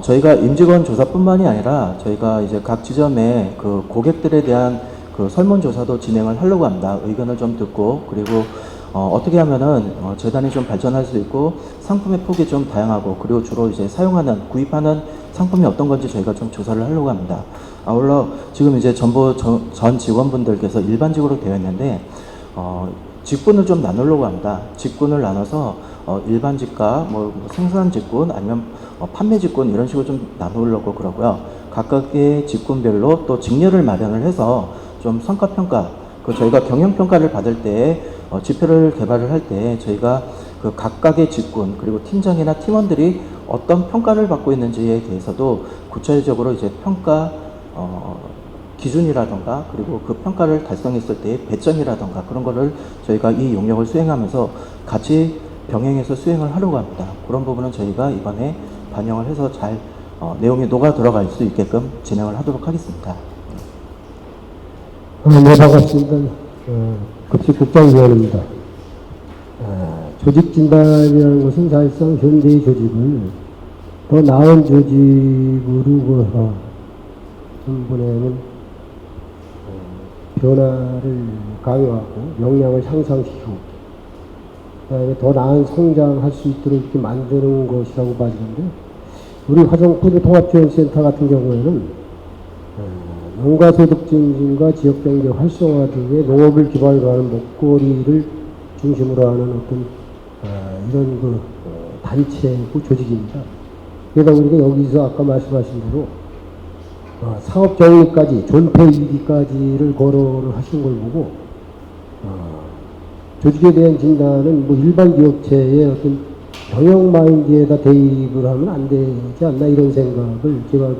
저희가 임직원 조사뿐만이 아니라 저희가 이제 각 지점의 고객들에 대한 설문조사도 진행을 하려고 합니다. 의견을 좀 듣고, 그리고 어떻게 하면은 재단이 좀 발전할 수 있고 상품의 폭이 좀 다양하고, 그리고 주로 이제 구입하는 상품이 어떤 건지 저희가 좀 조사를 하려고 합니다. 아울러 지금 이제 전 직원분들께서 일반직으로 되어 있는데 직군을 좀 나누려고 합니다. 직군을 나눠서 일반 직과, 생산 직군, 아니면 판매 직군 이런 식으로 좀 나누려고 그러고요. 각각의 직군별로 또 직렬을 마련을 해서 좀 성과평가, 저희가 경영평가를 받을 때 지표를 개발을 할 때 저희가 그 각각의 직군 그리고 팀장이나 팀원들이 어떤 평가를 받고 있는지에 대해서도 구체적으로 이제 평가 기준이라던가 그리고 그 평가를 달성했을 때의 배점이라던가 그런 거를 저희가 이 용역을 수행하면서 같이 병행해서 수행을 하려고 합니다. 그런 부분은 저희가 이번에 반영을 해서 잘 내용이 녹아 들어갈 수 있게끔 진행을 하도록 하겠습니다. 네, 반갑습니다. 급식국장위원입니다. 조직진단이라는 것은 사실상 현대의 조직을 더 나은 조직으로 보내는 변화를 강요하고 역량을 향상시키고 그다음에 더 나은 성장할 수 있도록 이렇게 만드는 것이라고 봐지는데 우리 화성푸드 통합지원센터 같은 경우에는 농가소득 증진과 지역경제 활성화 등의 농업을 기반으로 하는 먹거리를 중심으로 하는 어떤 이런 단체고 조직입니다. 그러다 보니까 여기서 아까 말씀하신 대로 사업 정리까지 존폐 이기까지를 거론을 하신 걸 보고 조직에 대한 진단은 일반 기업체의 어떤 경영 마인드에다 대입을 하면 안 되지 않나 이런 생각을 제가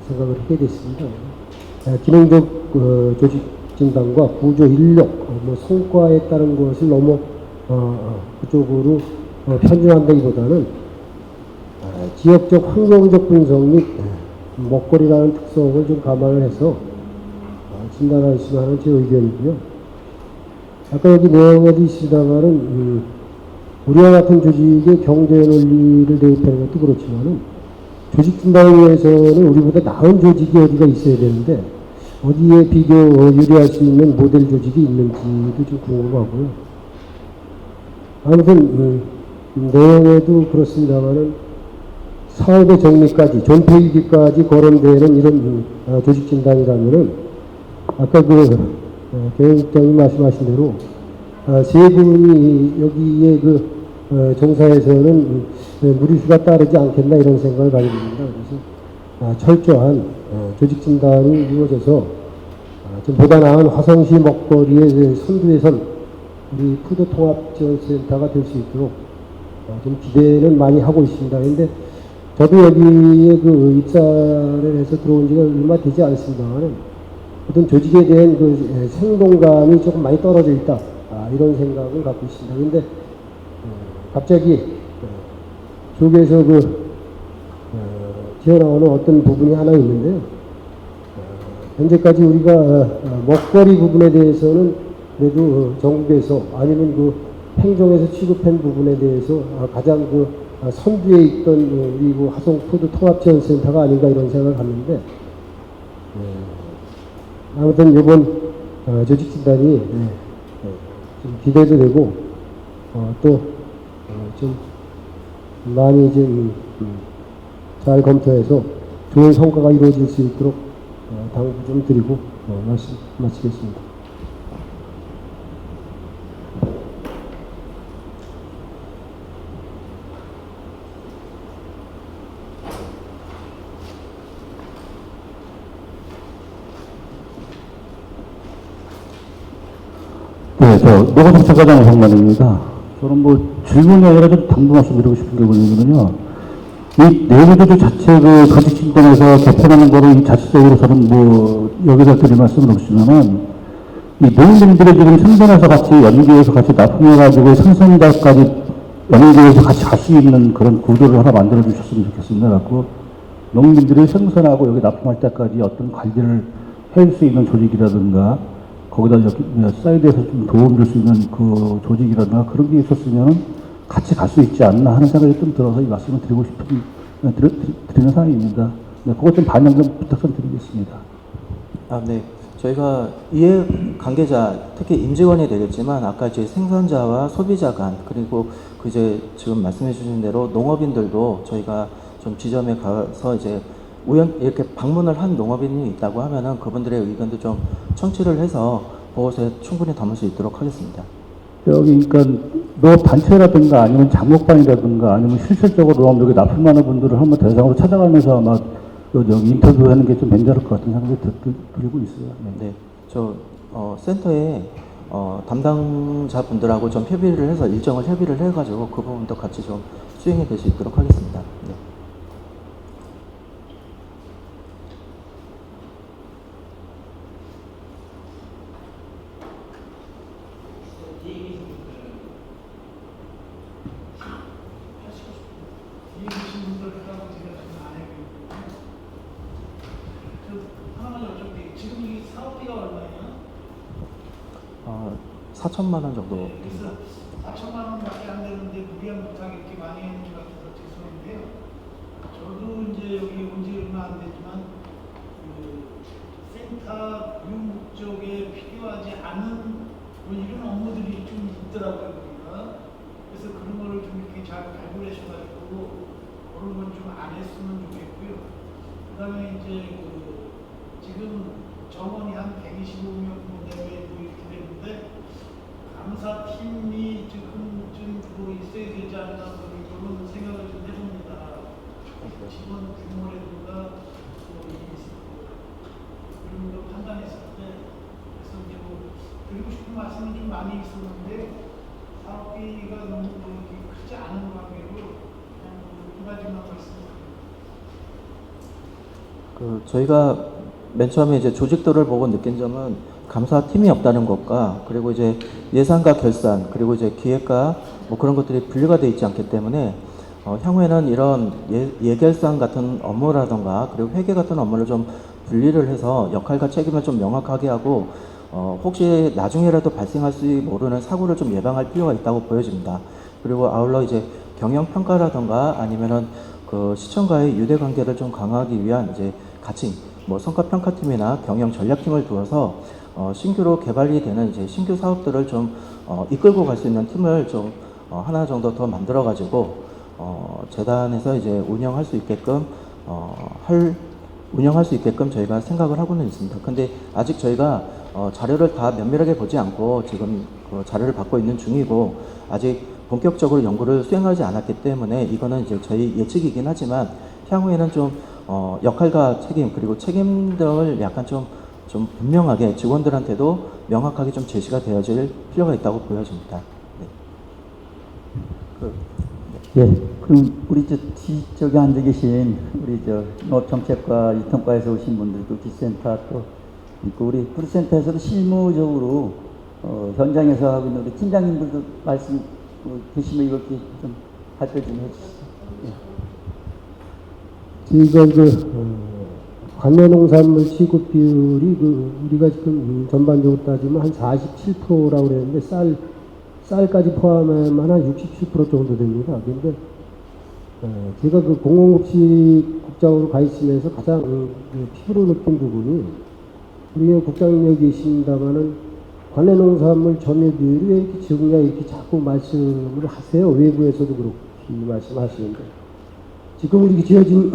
생각을 하게 됐습니다. 기능적 조직 진단과 구조 인력, 성과에 따른 것을 너무 그쪽으로 편중한다기보다는 지역적 환경적 분석 및 먹거리라는 특성을 좀 감안을 해서 진단하시면 하는 제 의견이고요. 아까 여기 내용에도 있습니다만은 우리와 같은 조직의 경제 논리를 대입하는 것도 그렇지만은 조직 진단에 위해서는 우리보다 나은 조직이 어디가 있어야 되는데 어디에 비교 유리할 수 있는 모델 조직이 있는지도 좀 궁금하고요. 아무튼 내용에도 그렇습니다만은 사업의 정리까지 존폐위기까지 거론되는 이런 조직 진단이라면은 아까 교육장님 말씀하신 대로 세 분이 여기에 종사에서는 무리수가 따르지 않겠나 이런 생각을 가지고 있습니다. 그래서 철저한 조직 진단이 이루어져서 좀 보다 나은 화성시 먹거리의 선두에선 우리 푸드통합지원센터가 될 수 있도록 좀 기대는 많이 하고 있습니다. 그런데 저도 여기에 입사를 해서 들어온 지가 얼마 되지 않습니다만 어떤 조직에 대한 생동감이 조금 많이 떨어져 있다. 이런 생각을 갖고 있습니다. 그런데 갑자기 속에서 튀어나오는 어떤 부분이 하나 있는데요. 현재까지 우리가 먹거리 부분에 대해서는 그래도 전국에서 아니면 행정에서 취급한 부분에 대해서 가장 선두에 있던 우리 화성푸드 통합지원센터가 아닌가 이런 생각을 갖는데 아무튼 이번 조직 진단이 좀 기대도 되고 또 좀 많이 좀 잘 검토해서 좋은 성과가 이루어질 수 있도록 당부 좀 드리고 말씀 마치겠습니다. 네, 노가정책과장 정만입니다. 저는 질문이 아니라 좀 당부 말씀드리고 싶은 게 뭐냐면요. 이 내부조직 자체 조직 진단에서 개편하는 거를 자체적으로 저는 여기다 드릴 말씀은 없지만은 이 농민들이 지금 생산해서 같이 연계해서 같이 납품해가지고 생산자까지 연계해서 같이 갈 수 있는 그런 구조를 하나 만들어 주셨으면 좋겠습니다. 그래서 농민들이 생산하고 여기 납품할 때까지 어떤 관리를 할 수 있는 조직이라든가 거기다 사이드에서 좀 도움 줄 수 있는 그 조직이라든가 그런 게 있었으면 같이 갈 수 있지 않나 하는 생각이 좀 들어서 이 말씀을 드리고 드리는 상황입니다. 네, 그것 좀 반영 좀 부탁 좀 드리겠습니다. 네. 저희가 이해 관계자, 특히 임직원이 되겠지만 아까 이제 생산자와 소비자 간 그리고 지금 말씀해 주신 대로 농업인들도 저희가 좀 지점에 가서 이제 이렇게 방문을 한 농업인이 있다고 하면은 그분들의 의견도 좀 청취를 해서 그것에 충분히 담을 수 있도록 하겠습니다. 여기 그러니까 농업 단체라든가 아니면 작목반이라든가 아니면 실질적으로 농업역에 납품하는 분들을 한번 대상으로 찾아가면서 아마 여기 인터뷰하는 게 좀 괜찮을 것 같은 생각이 들고 있어요. 네. 네, 저 센터에 담당자분들하고 좀 협의를 해서 일정을 협의를 해가지고 그 부분도 같이 좀 수행이 될 수 있도록 하겠습니다. 네. 하나만 여쭤볼게요. 지금 이 사업비가 얼마예요? 4천만 원 정도 됩니다. 그래서 4천만 원밖에 안 되는데 무리한 못하게 이렇게 많이 했는 것 같아서 죄송한데요. 저도 이제 여기 온 지 얼마 안 되지만 그 센터 유목적에 필요하지 않은 뭐 이런 업무들이 좀 있더라고요. 보니까. 그래서 그런 거를 좀 이렇게 잘 발굴하셔가지고 그런 건 좀 안 했으면 좋겠고요. 그 다음에 이제 지금 정원이 한 125명 내외도 이렇게 되는데 감사팀이 지금 좀 있어야 되지 않나 그런 생각을 좀 해봅니다. 직원 규모라든가 그런 걸 판단했을 때 그래서 이제 드리고 싶은 말씀은 좀 많이 있었는데 사업비가 너무 이렇게 크지 않은 관계로 그냥 두 가지만 말씀드립니다. 저희가 맨 처음에 이제 조직도를 보고 느낀 점은 감사팀이 없다는 것과 그리고 이제 예산과 결산 그리고 이제 기획과 뭐 그런 것들이 분리가 되어 있지 않기 때문에 향후에는 이런 예결산 같은 업무라던가 그리고 회계 같은 업무를 좀 분리를 해서 역할과 책임을 좀 명확하게 하고 혹시 나중에라도 발생할 수 모르는 사고를 좀 예방할 필요가 있다고 보여집니다. 그리고 아울러 이제 경영 평가라던가 아니면은 그 시청과의 유대 관계를 좀 강화하기 위한 이제 같이 뭐 성과 평가팀이나 경영 전략팀을 두어서 신규로 개발이 되는 이제 신규 사업들을 좀 이끌고 갈 수 있는 팀을 좀 하나 정도 더 만들어 가지고 재단에서 이제 운영할 수 있게끔 저희가 생각을 하고는 있습니다. 근데 아직 저희가 자료를 다 면밀하게 보지 않고 지금 그 자료를 받고 있는 중이고 아직 본격적으로 연구를 수행하지 않았기 때문에 이거는 이제 저희 예측이긴 하지만 향후에는 좀 역할과 책임 그리고 책임들을 약간 좀 분명하게 직원들한테도 명확하게 좀 제시가 되어질 필요가 있다고 보여집니다. 네. 예, 그럼 우리 뒤쪽에 앉아 계신 우리 농업정책과 유통과에서 오신 분들도 기센터 또 있고 우리 프로센터에서도 실무적으로 현장에서 하고 있는 우리 팀장님들도 말씀 계시면 이렇게 좀 발표 좀 해주시죠. 저희가 관내농산물 취급 비율이 우리가 지금 전반적으로 따지면 한 47%라고 그랬는데 쌀까지 포함하면 한 67% 정도 됩니다. 그런데 제가 그 공공급식국장으로 가 있으면서 가장 피부로 느낀 부분이 우리 국장님 여기 계신다마는 관내농산물 점유 비율이 왜 이렇게 적냐 이렇게 자꾸 말씀을 하세요. 외부에서도 그렇게 말씀하시는데 지금 우리 지어진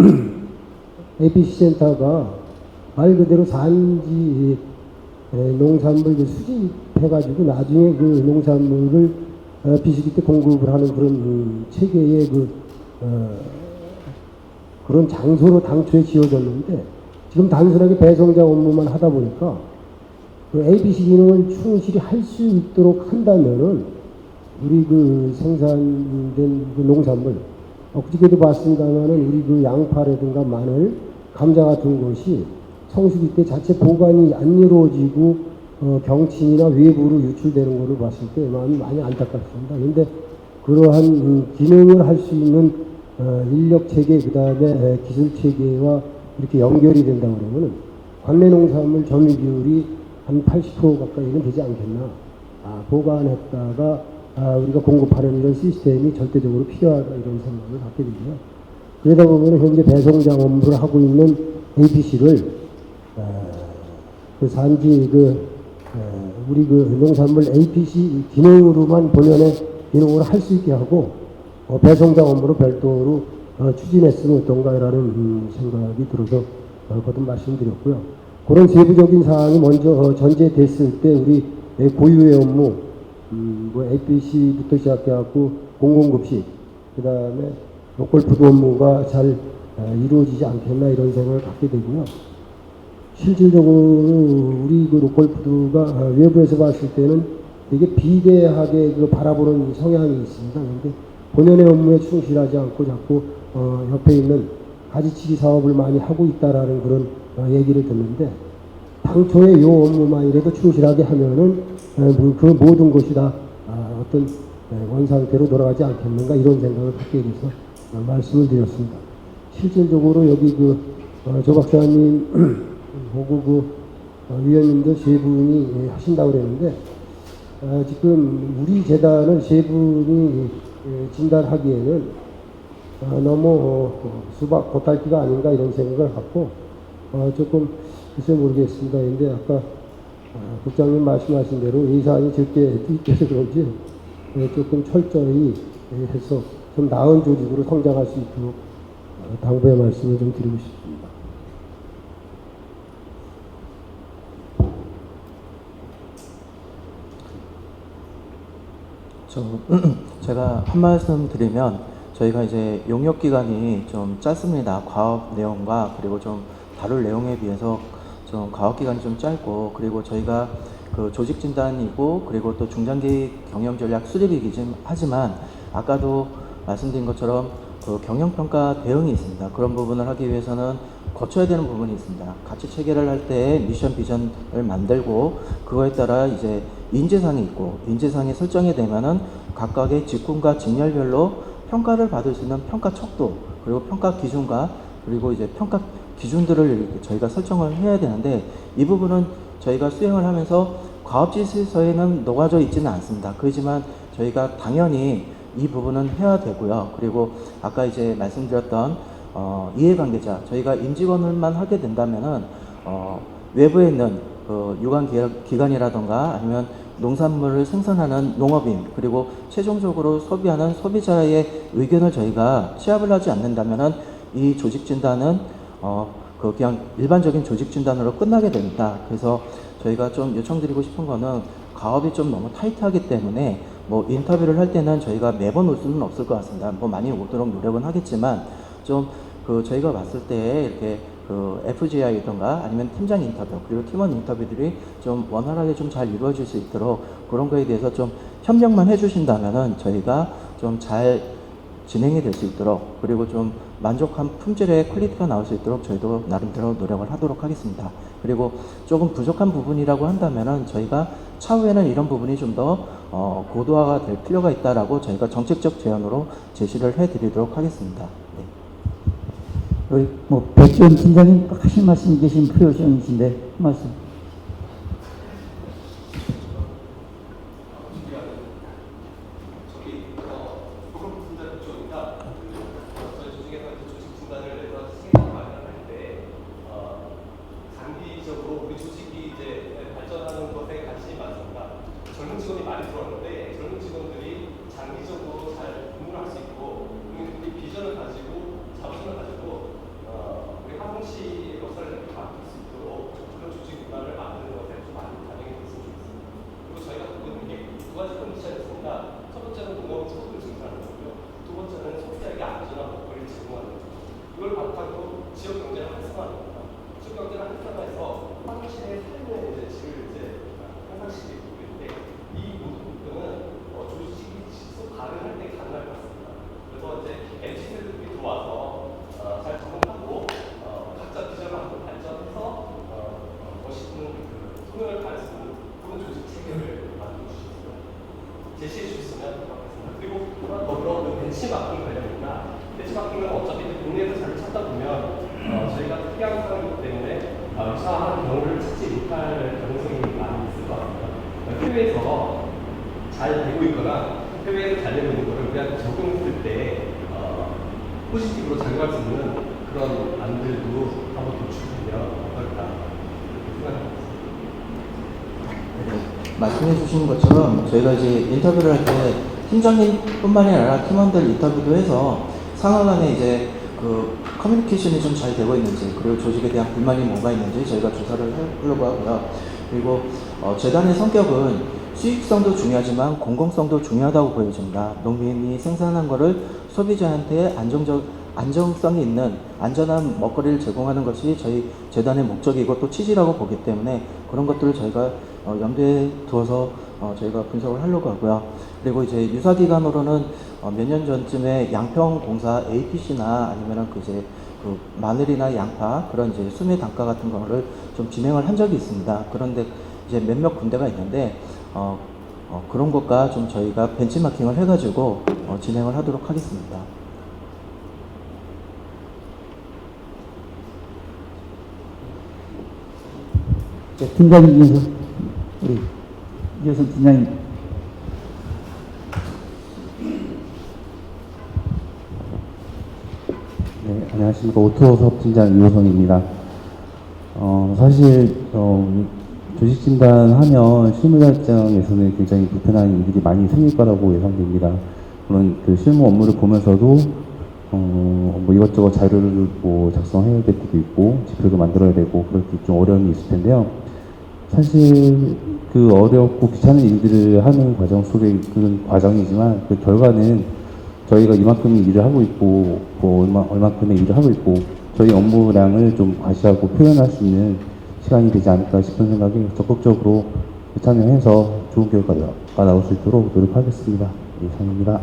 ABC 센터가 말 그대로 산지 농산물 수집해가지고 나중에 그 농산물을 비수기 때 공급을 하는 그런 체계의 그런 장소로 당초에 지어졌는데 지금 단순하게 배송장 업무만 하다 보니까 그 ABC 기능을 충실히 할 수 있도록 한다면은 우리 그 생산된 그 농산물 그저께도 봤습니다만은 우리 그 양파라든가 마늘, 감자 같은 것이 성수기 때 자체 보관이 안 이루어지고 경친이나 외부로 유출되는 것을 봤을 때 마음이 많이 안타깝습니다. 그런데 그러한 기능을 할 수 있는 인력 체계 그다음에 기술 체계와 이렇게 연결이 된다 그러면은 관내 농산물 점유 비율이 한 80% 가까이는 되지 않겠나. 보관했다가 우리가 공급하는 이런 시스템이 절대적으로 필요하다 이런 생각을 갖게 되고요. 그러다 보면 현재 배송장 업무를 하고 있는 APC를 그 산지 우리 그 농산물 APC 기능으로만 본연의 기능을 할 수 있게 하고 배송장 업무를 별도로 추진했으면 어떤가라는 생각이 들어서 거듭 말씀드렸고요. 그런 세부적인 사항이 먼저 전제됐을 때 우리 고유의 업무, 뭐 APC부터 시작해갖고 공공급식, 그 다음에 로컬푸드 업무가 잘 이루어지지 않겠나 이런 생각을 갖게 되고요. 실질적으로 우리 그 로컬푸드가 외부에서 봤을 때는 되게 비대하게 그 바라보는 성향이 있습니다. 그런데 본연의 업무에 충실하지 않고 자꾸 옆에 있는 가지치기 사업을 많이 하고 있다라는 그런 얘기를 듣는데, 당초에 이 업무만이라도 충실하게 하면은 그 모든 것이 다 어떤 원상태로 돌아가지 않겠는가 이런 생각을 갖게 돼서 말씀을 드렸습니다. 실질적으로 여기 조 박사님 보고 위원님들 세 분이 하신다고 그랬는데, 지금 우리 재단을 세 분이 진단하기에는 너무 수박 겉핥기가 아닌가 이런 생각을 갖고 조금 글쎄 모르겠습니다. 근데 아까 국장님 말씀하신 대로 예산이 적게 있어서 그런지 조금 철저히 해서 좀 나은 조직으로 성장할 수 있도록 당부의 말씀을 좀 드리고 싶습니다. 제가 한 말씀 드리면, 저희가 이제 용역 기간이 좀 짧습니다. 과업 내용과 그리고 좀 다룰 내용에 비해서 좀 과업 기간이 좀 짧고, 그리고 저희가 그 조직 진단이고 그리고 또 중장기 경영 전략 수립이긴 하지만 아까도 말씀드린 것처럼 그 경영 평가 대응이 있습니다. 그런 부분을 하기 위해서는 거쳐야 되는 부분이 있습니다. 가치 체계를 할 때 미션 비전을 만들고 그거에 따라 이제 인재상이 있고, 인재상이 설정이 되면은 각각의 직군과 직렬별로 평가를 받을 수 있는 평가 척도, 그리고 평가 기준과 그리고 이제 평가 기준들을 저희가 설정을 해야 되는데, 이 부분은 저희가 수행을 하면서 과업지시서에는 녹아져 있지는 않습니다. 그렇지만 저희가 당연히 이 부분은 해야 되고요. 그리고 아까 이제 말씀드렸던 이해관계자, 저희가 임직원을만 하게 된다면은 외부에 있는 그 유관 기관이라던가 아니면 농산물을 생산하는 농업인, 그리고 최종적으로 소비하는 소비자의 의견을 저희가 취합을 하지 않는다면은 이 조직 진단은 그냥 일반적인 조직 진단으로 끝나게 됩니다. 그래서 저희가 좀 요청드리고 싶은 거는, 가업이 좀 너무 타이트하기 때문에 뭐 인터뷰를 할 때는 저희가 매번 올 수는 없을 것 같습니다. 뭐 많이 오도록 노력은 하겠지만, 좀 그 저희가 봤을 때 이렇게 그 FGI든가 아니면 팀장 인터뷰 그리고 팀원 인터뷰들이 좀 원활하게 좀 잘 이루어질 수 있도록 그런 거에 대해서 좀 협력만 해주신다면은 저희가 좀 잘 진행이 될 수 있도록, 그리고 좀 만족한 품질의 퀄리티가 나올 수 있도록 저희도 나름대로 노력을 하도록 하겠습니다. 그리고 조금 부족한 부분이라고 한다면은 저희가 차후에는 이런 부분이 좀 더 고도화가 될 필요가 있다라고 저희가 정책적 제안으로 제시를 해드리도록 하겠습니다. 네. 우리 뭐 백지원 팀장님 하신 말씀 계신 프로션이신데 한 말씀. 장기적으로 우리 조직이 이제 발전하는 것에 관심이 많습니다. 젊은 직원이 많이 들어왔는데 젊은 직원들이 장기적으로 잘 근무를 할 수 있고, 우리 비전을 가지고 자부심을 가지고 우리 하동시의 역사를 맡을 수 있도록 그런 조직 문화를 만드는 것에 좀 많이 반영이 됐으면 좋겠습니다. 그리고 저희가 갖고 있는 게 두 가지 컨디션이었습니다. 첫 번째는 농업은 소득을 증가하는 거고요. 두 번째는 소비자에게 안전한 먹거리를 제공하는 거죠. 이걸 바탕으로 지역 경제를 활성화하는 겁니다. 지역 경제를 활성화해서 하동시의 삶의 이제 질을 이제 향상시키고 있는데, 이 모든 부분은 조직이 지속 가능할 때 가능할 것 같습니다. 그래서 이제 MZ들이 들어와서 잘 적응하고 각자 비전을 한번 발전해서 멋있는 그 소명을 다할 수 있는 그런 조직 체계를 만들어 주셨으면, 제시해 주셨으면 좋겠습니다. 그리고 하나 더불어 그 벤치마킹 관련입니다. 벤치마킹은 어차피 국내에서 자료를 찾다 보면 저희가 특이한 상황이기 때문에 유사한 경우를 찾지 못할 가능성이 많이 있을 것 같습니다. 해외에서 잘 되고 있거나 해외에서 잘 되고 있는 거를 우리한테 적용했을 때 포지티브로 작용할 수 있는 그런 안들도 한번 도출되면 어떨까 이렇게 생각합니다. 말씀해 주신 것처럼 저희가 이제 인터뷰를 할 때 팀장님뿐만이 아니라 팀원들 인터뷰도 해서 상하 간에 이제 그 커뮤니케이션이 좀 잘 되고 있는지, 그리고 조직에 대한 불만이 뭐가 있는지 저희가 조사를 하려고 하고요. 그리고 재단의 성격은 수익성도 중요하지만 공공성도 중요하다고 보여집니다. 농민이 생산한 거를 소비자한테 안정성이 있는 안전한 먹거리를 제공하는 것이 저희 재단의 목적이고 또 취지라고 보기 때문에 그런 것들을 저희가 염두에 두어서 저희가 분석을 하려고 하고요. 그리고 이제 유사기관으로는 몇 년 전쯤에 양평공사 APC나 아니면은 그 마늘이나 양파 그런 이제 수매 단가 같은 거를 좀 진행을 한 적이 있습니다. 그런데 이제 몇몇 군데가 있는데 그런 것과 좀 저희가 벤치마킹을 해가지고 진행을 하도록 하겠습니다. 네, 팀장님 이어서 우리 이어서 팀장님. 네, 안녕하십니까. 오토사업 팀장 이호성입니다. 사실 조직진단 하면 실무 발전에서는 굉장히 불편한 일들이 많이 생길 거라고 예상됩니다. 물론 그 실무 업무를 보면서도 뭐 이것저것 자료를 뭐 작성해야 될 때도 있고 지표도 만들어야 되고 그럴 때 좀 어려움이 있을 텐데요. 사실 그 어렵고 귀찮은 일들을 하는 과정 속에 그런 과정이지만 그 결과는 저희가 이만큼 일을 하고 있고 뭐 얼마큼의 일을 하고 있고 저희 업무량을 좀 과시하고 표현할 수 있는 시간이 되지 않을까 싶은 생각에 적극적으로 참여해서 좋은 결과가 나올 수 있도록 노력하겠습니다. 이상입니다.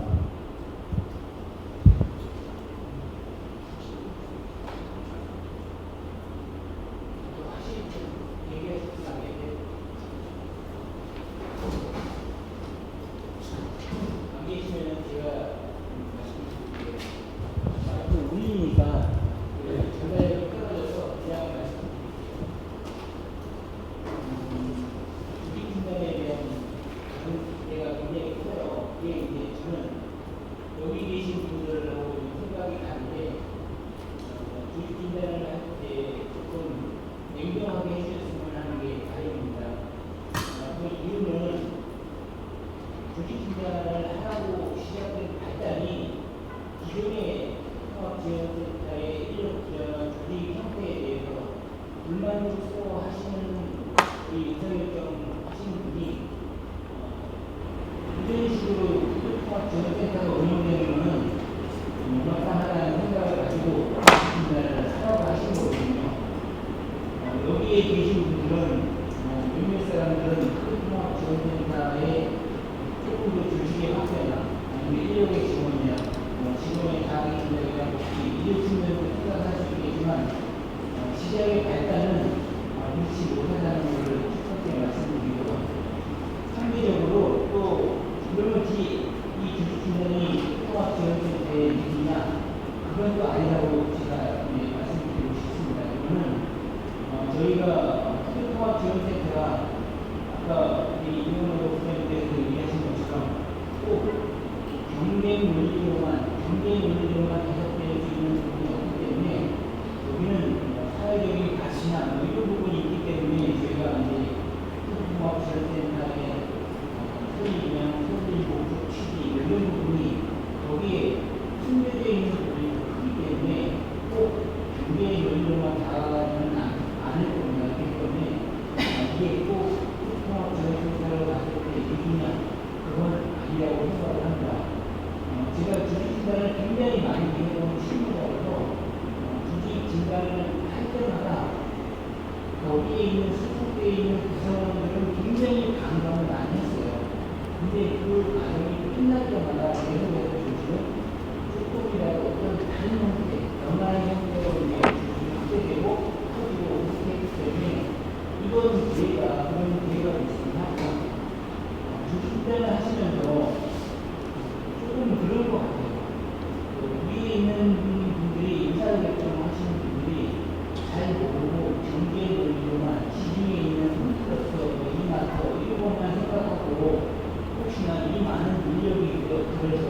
혹시나 이 많은 인력이 그래서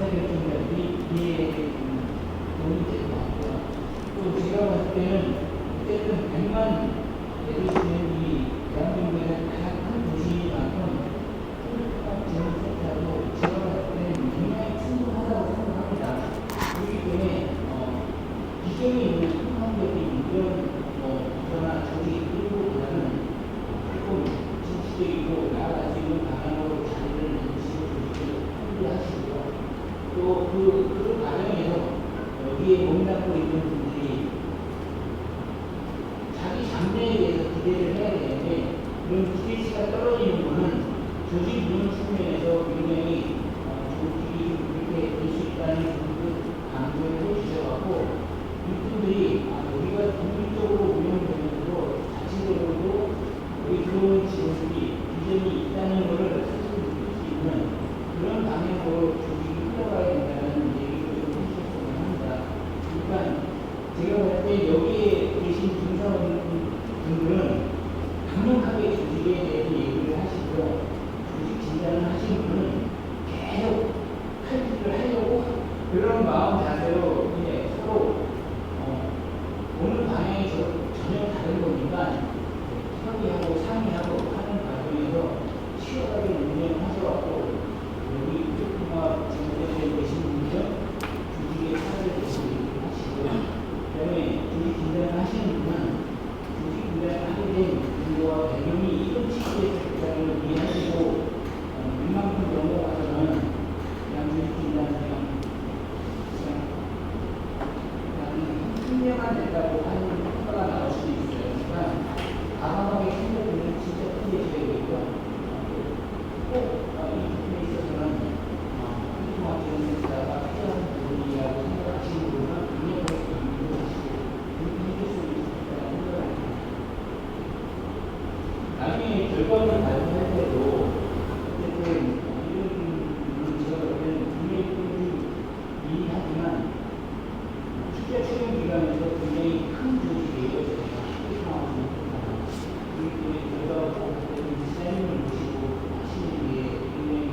의사결정자들이 이해에 도움이 될 것 같고요. 또 제가 봤을 때는 어쨌든 100만 내리시는 이 대한민국에서 가장 큰 도시만큼 재무센터도 제가 봤을 때는 굉장히 충분하다고 생각합니다. 그렇기 때문에 기존에 있는 상황적인 이런 부서나 조직이 끌고 가는 조금 진취적이고 나아갈 수 있는 방향으로 자리를 내주시고 조직을 준비하시고요. 또 그 과정에서 여기에 몸담고 있는 분들이 자기 장래에 대해서 기대를 해야 되는데 그런 기대치가 떨어지는 것은 조직 운영 측면에서 굉장히 조직이 그렇게 될 수 있다는 부분을 강조를 해주셔서 이분들이 우리가 독립적으로 운영되면서도 자체적으로도 우리 들어온 직원들이 비전이 있다는 것을 스스로 느낄 수 있는 그런 방향으로 조직이 흘러가야 된다는 얘기를 좀 해주셨으면 합니다. 그러니까 제가 볼 때 여기에 계신 분들은 강력하게 조직에 대해서 얘기를 하시고요. 조직 진단을 하시는 분은 계속 칼질을 하려고 그런 마음 자세로 이제 서로 오는 방향이 전혀 다른 거니까 협의하고 상의하고 하는 과정에서 치열하게 운영하셔갖고 여기 조금만 지금까지 계신 분들 조직의 차를 계속 하시고요. 그 다음에 조직 진단을 하시는 분은 조직 진단을 하게 된 이유와 배경이 이런 취지의 입장을 이해하시고 웬만큼 넘어가서는 그냥 조직 진단을 그냥 승려가 된다고 하는 평가가 나올 수도 있어요. 그러니까 과감하게 생각보는 진짜 크게 되고 있고 꼭이 부분에 있어서는 한국화 지원센터가 필요한 부분이라고 생각하시는 분은 강력하게 강조하시고 그렇게 해줄 수 있다고 생각합니다. 나중에 결과를 발표할 때도 어쨌든 이런 부분은 제가 볼 때는 분명히 이해하지만 실제 채용 기관에서 굉장히 큰 조직이에요. 저희가 학교 상황을 생각하면. 그렇기 때문에 결과가 디자인을 보시고 하시는 게 굉장히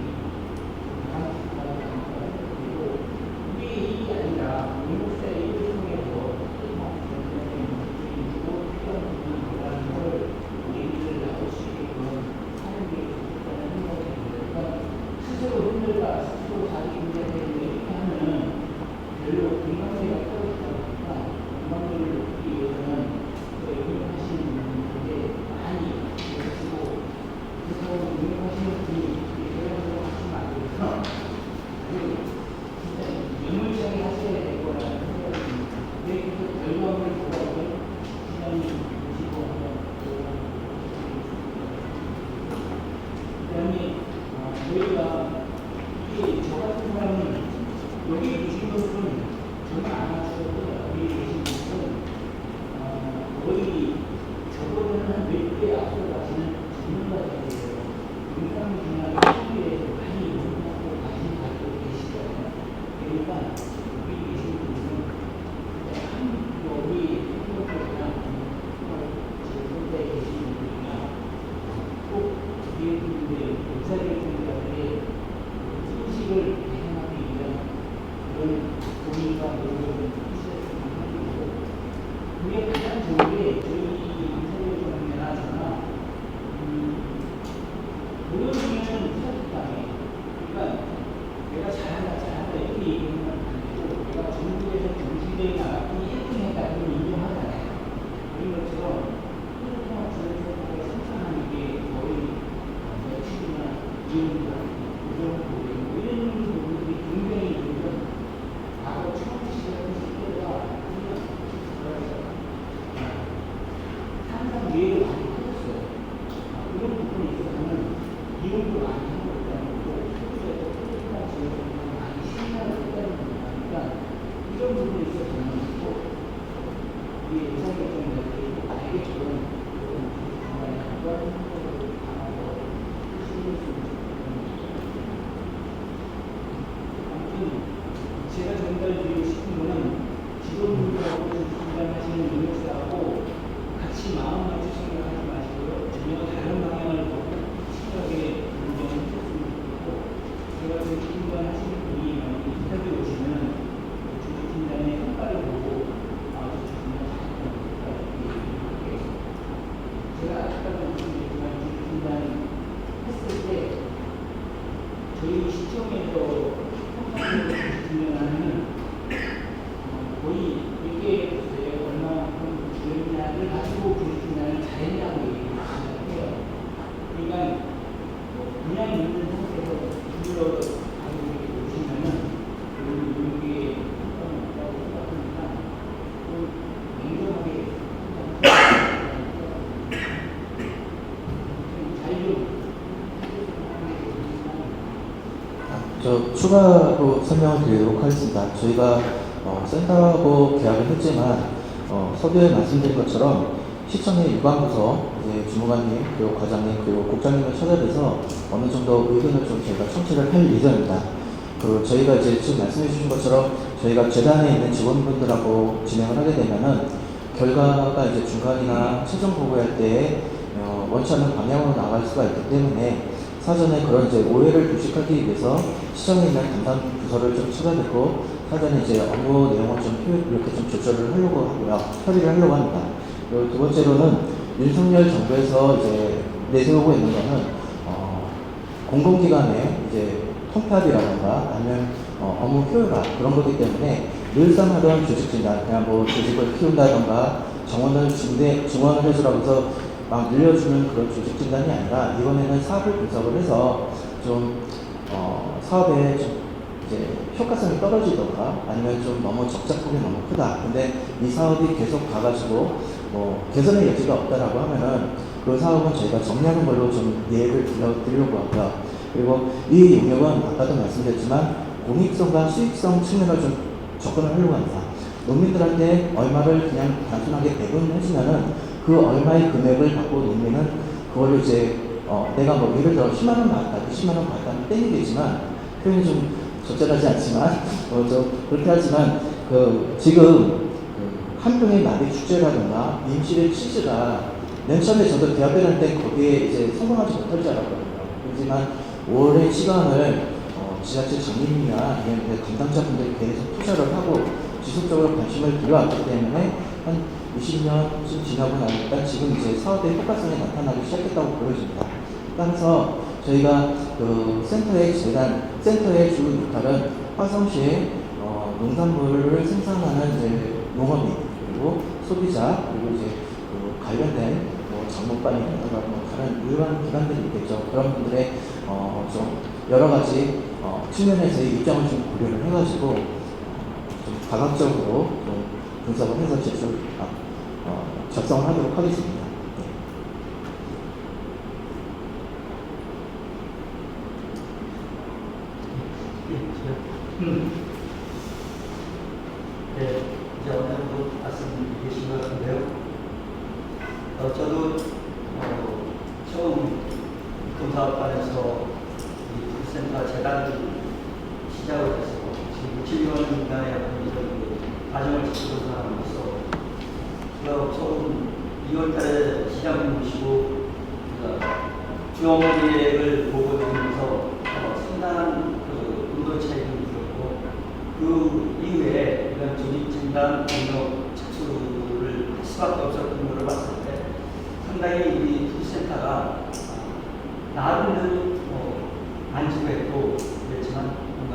강력하다고 생각하고 그게 일이 아니라 외국사의 일을 통해서 필요한 부분을 뭐라는 걸 얘기를 나올 수 있게끔 하는 게 좋겠다는 생각이 듭니다. 그러니까 스스로 힘들다, 스스로 자기 문제에 이렇게 하면은 별로 공감대가 떨어지다 보니까 공감대를 높이기 위해서는 응용하시는 분들한테 많이 배우시고 그렇다고 응용하시는 분이 그런 하시면 안 되고요. 진짜 매몰차게 하셔야 될 거라는 생각이 듭니다. 그래서 결과물을 보고 시간이 보시고 한번 그 다음에 저희가 이게 저 같은 사람은 여기 계신 분들은 정말 안 하셔도 여기 계신 분들은 거의 저보다는 한 몇 배 앞서 가시는 전문가들이에요. 인상이나 통계에 많이 연구하고 관심 가지고 계시잖아요. 그러니까 여기 계신 분들은 여기 한국이나 제공자에 계신 분들이나 꼭 뒤에 분들의 의사결정자들의 인식을 개선하기 위한 그런 고민과 노력을 하셨으면 하고 그게 가장 좋은 게 저희 인사결정이나 저나 노력 중에는 사실상에 그러니까 내가 잘한다 이렇게 얘기하면 안 되고 내가 전국에서 정치대에 나갔고 1등 했다 그러면 인정하잖아요. 그런 것처럼 통합지원센터가 생산하는 게 거의 며칠이나 2년이나 그 정도 이런 부분들이 굉장히 있는데 과거 처음 시작했을 때가 항상 이해를 많이 하셨어요. 그런 부분에 있어서는 이용도 많이 하고 있다는 거고 소수에서 소수나 지역에서 많이 신뢰를 했다는 거니까 이런 부분에 있어서는 꼭 우리 의사결정자들이 알겠지만 정말 그런 생각을 강하고 신경 쓰고 제가 전달드리고 싶은 거는 직원분들하고 긴장하시는 능력자하고 같이 마음 맞추 생각하지 마시고요. 전혀 다른 방향을 보고 심하게 운전을 했으면 좋겠고 제가 그 긴장하시는 분이 만약에 저희 시청에서 진행하는 거의 100개 부서에 얼마만큼 주연량을 가지고 조직진단을 잘했냐고 얘기하시는데요. 그러니까 그냥 있는 상태에서 줄여 가지고 보시면은 여기에 효과는 없다고 생각합니다. 냉정하게 저 추가로 설명을 드리도록 하겠습니다. 저희가 센터하고 계약을 했지만 서두에 말씀드린 것처럼 시청의 유관부서 이제 주무관님 그리고 과장님 그리고 국장님을 찾아뵈서 어느 정도 의견을 좀 저희가 청취를 할 예정입니다. 그리고 저희가 이제 지금 말씀해 주신 것처럼 저희가 재단에 있는 직원분들하고 진행을 하게 되면은 결과가 이제 중간이나 최종 보고할 때 원치 않는 방향으로 나갈 수가 있기 때문에 사전에 그런 이제 오해를 불식하기 위해서 시청에 있는 담당 부서를 좀 찾아뵙고 사전에 이제 업무 내용을 좀 이렇게 좀 조절을 하려고 하고요. 협의를 하려고 합니다. 그리고 두 번째로는 윤석열 정부에서 이제 내세우고 있는 거는 공공기관의 이제 통폐합이라든가 아니면 업무 효율화 그런 거기 때문에 늘상 하던 조직진단, 그냥 뭐 조직을 키운다던가 증원을 해주라고 해서 막 늘려주는 그런 조직 진단이 아니라 이번에는 사업을 분석을 해서 좀 사업에 좀 이제 효과성이 떨어지던가 아니면 좀 너무 적자폭이 너무 크다. 근데 이 사업이 계속 가가지고 뭐 개선의 여지가 없다라고 하면은 그 사업은 저희가 정리하는 걸로 좀 예를 들려드리려고 하고요. 그리고 이 용역은 아까도 말씀드렸지만 공익성과 수익성 측면을 좀 접근을 하려고 합니다. 농민들한테 얼마를 그냥 단순하게 배분해주면은 그 얼마의 금액을 갖고 농민은 그걸로 이제 내가 뭐 예를 들어 10만 원 받았다, 10만 원 받았다는 땡이 되지만 표현이 좀 적절하지 않지만 좀 그렇게 하지만 지금 한 병의 나비 축제라든가 임실의 치즈가 맨 처음에 저도 대학교 다닐 때 거기에 이제 성공하지 못할 줄 알았거든요. 그렇지만 오랜 시간을 지자체 장님이나 아니면 담당자분들이 계속 투자를 하고 지속적으로 관심을 들여왔기 때문에 한 20년쯤 지나고 나니까 지금 이제 사업의 효과성이 나타나기 시작했다고 보여집니다. 따라서 저희가 센터의 주 역할은 화성시에 농산물을 생산하는 이제 농업인 그리고 소비자 그리고 이제 관련된 장목반이라든가 다른 일반 기관들이 있겠죠. 그런 분들의 좀 여러 가지 측면에서의 입장을 좀 고려를 해가지고 좀 다각적으로 좀 분석을 해서 작성을 하도록 하겠습니다. 네, 이제 어느 정도 말씀드리고 계신 것 같은데요. 저도 처음 공사업단에서 이 센터 재단을 시작을 해서 지금 60년간의 과정을 지키고 사람으로서 처음 2월달에 시장을 모시고 주어머니를 보고 드리면서 상당한 운동 차이를 느꼈고 그 이후에 이런 조직진단 운동 착수를 할 수밖에 없었던 것을 봤을 때 상당히 우리 푸드센터가 나름대로 안지했고 그랬지만 뭔가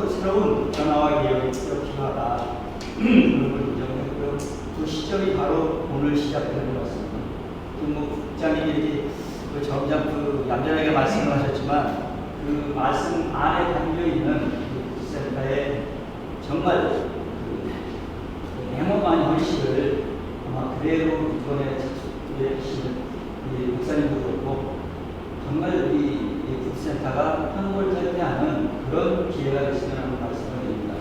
새로운 변화와 개혁이 필요하다 그런 걸 인정했고요. 그 시점이 바로 오늘 시작되는 것 같습니다. 국장님이 점점 얌전하게 말씀을 하셨지만 그 말씀 안에 담겨 있는 그 센터의 정말 냉엄한 현실을 아마 그대로 이번에 착수해 주신 우리 목사님도 그렇고 정말 우리 국센터가 한골절대하는 그런 기회가 됐으면 하는 말씀을 드립니다.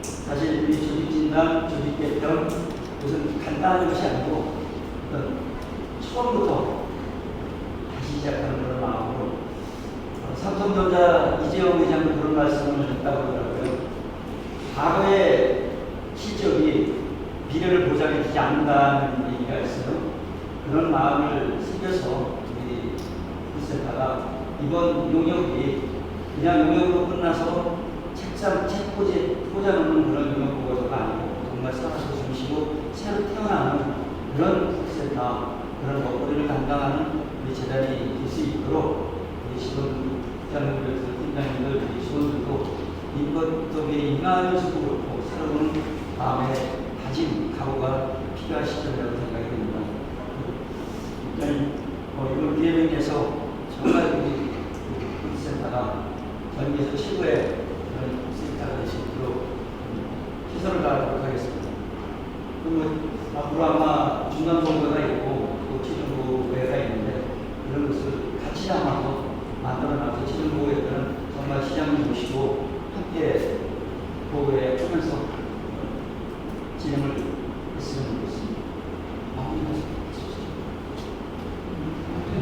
사실 우리 조직진단, 조직개편 무슨 간단한 것이 아니고 처음부터 다시 시작하는 그런 마음으로 삼성전자 이재용 회장도 그런 말씀을 했다고 하더라고요. 과거의 실적이 미래를 보장해주지 않는다는 얘기가 있어요. 그런 마음을 새겨서 우리 푸드센터가 이번 용역이 그냥 용역으로 끝나서 책 꽂아놓는 그런 용역 보고서가 아니고 정말 살아서 숨쉬고 새로 태어나는 그런 푸드센터, 그런 먹거리를 담당하는 우리 재단이 될 수 있도록 우리 직원들 그것부터 인간적으로 그렇고 새로운 마음의 다짐, 각오가 필요한 시점이라고 생각이 됩니다. 일단 이번 기회를 위해서 정말 우리 푸드센터가 전국에서 최고의 그런 센터가 될 수 있도록 최선을 다하도록 하겠습니다. 그리고 앞으로 아마 중간선거가 있고 또 최종보고회가 있는데 그런 것을 같이 담아서 만들어놔서 최종보고회 때는 정말 시장을 모시고 함께 보고회 하면서 진행을 했으면 좋겠습니다.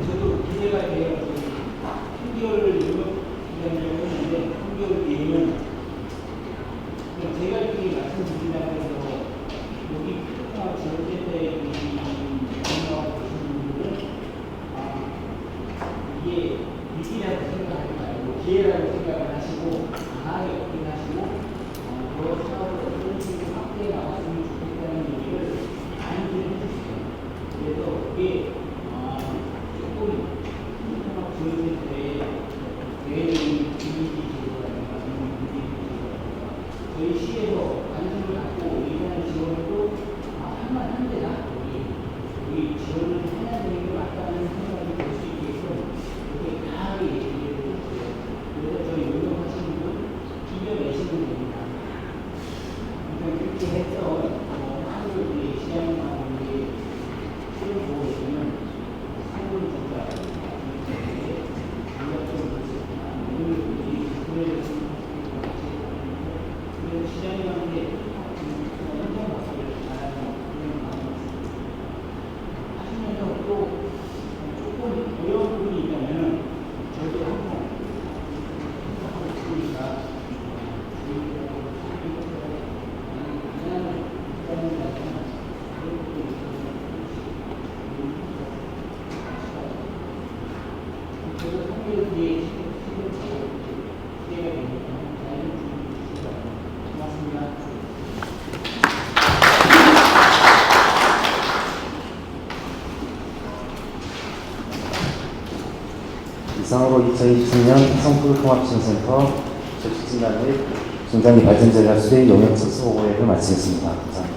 저도 기대가 돼요. 3개월 기간이라고 했는데 3개월 뒤에는 제가 이렇게 말씀드린다고 해서 여기 특화 지원제 때 공부하고 계시는 분들은 이게 위기라고 생각하지 말고 기회라고 생각을 하시고 강하게 접근하시고 그 사업을 어떤 식으로 확대해 나갔으면 좋겠다는 얘기를 많이들 해주세요. 그래서 그게 조금 통합 지원제 때 대외적인 분위기 제도라든가 저희 시에서 관심을 갖고 의견을 지원해도 할만한데나 우리 지원을 해야 되는 게 맞다는 생각이 들 수 있게끔 이렇게 강하게 얘기를 해주세요. 그래서 저희 운동하시는 분 이겨내시면 됩니다. 그러니까 그렇게 해서 하루 우리 시장에 나오는 게 시를 보고 있으면 상을 진짜 장작적으로 오늘 우리 구매를 그래서 시장에 가는 게 현장 모습을 잘하는 그런 마음이었습니다. 하시면서 또 조금 어려운 부분이 있다면 저도 항상 하고 있으니까 저희들하고 가능한 있다는 말씀 그런 부분이 있어서 저도 3개월 뒤에 시간을 기대가 되니까 잘 해주시기 바랍니다. 고맙습니다. 이상으로 2020년 화성푸드 통합지원센터 조직진단 및 중장기 발전 전략 수립 용역 특수 보고회를 마치겠습니다. 감사합니다.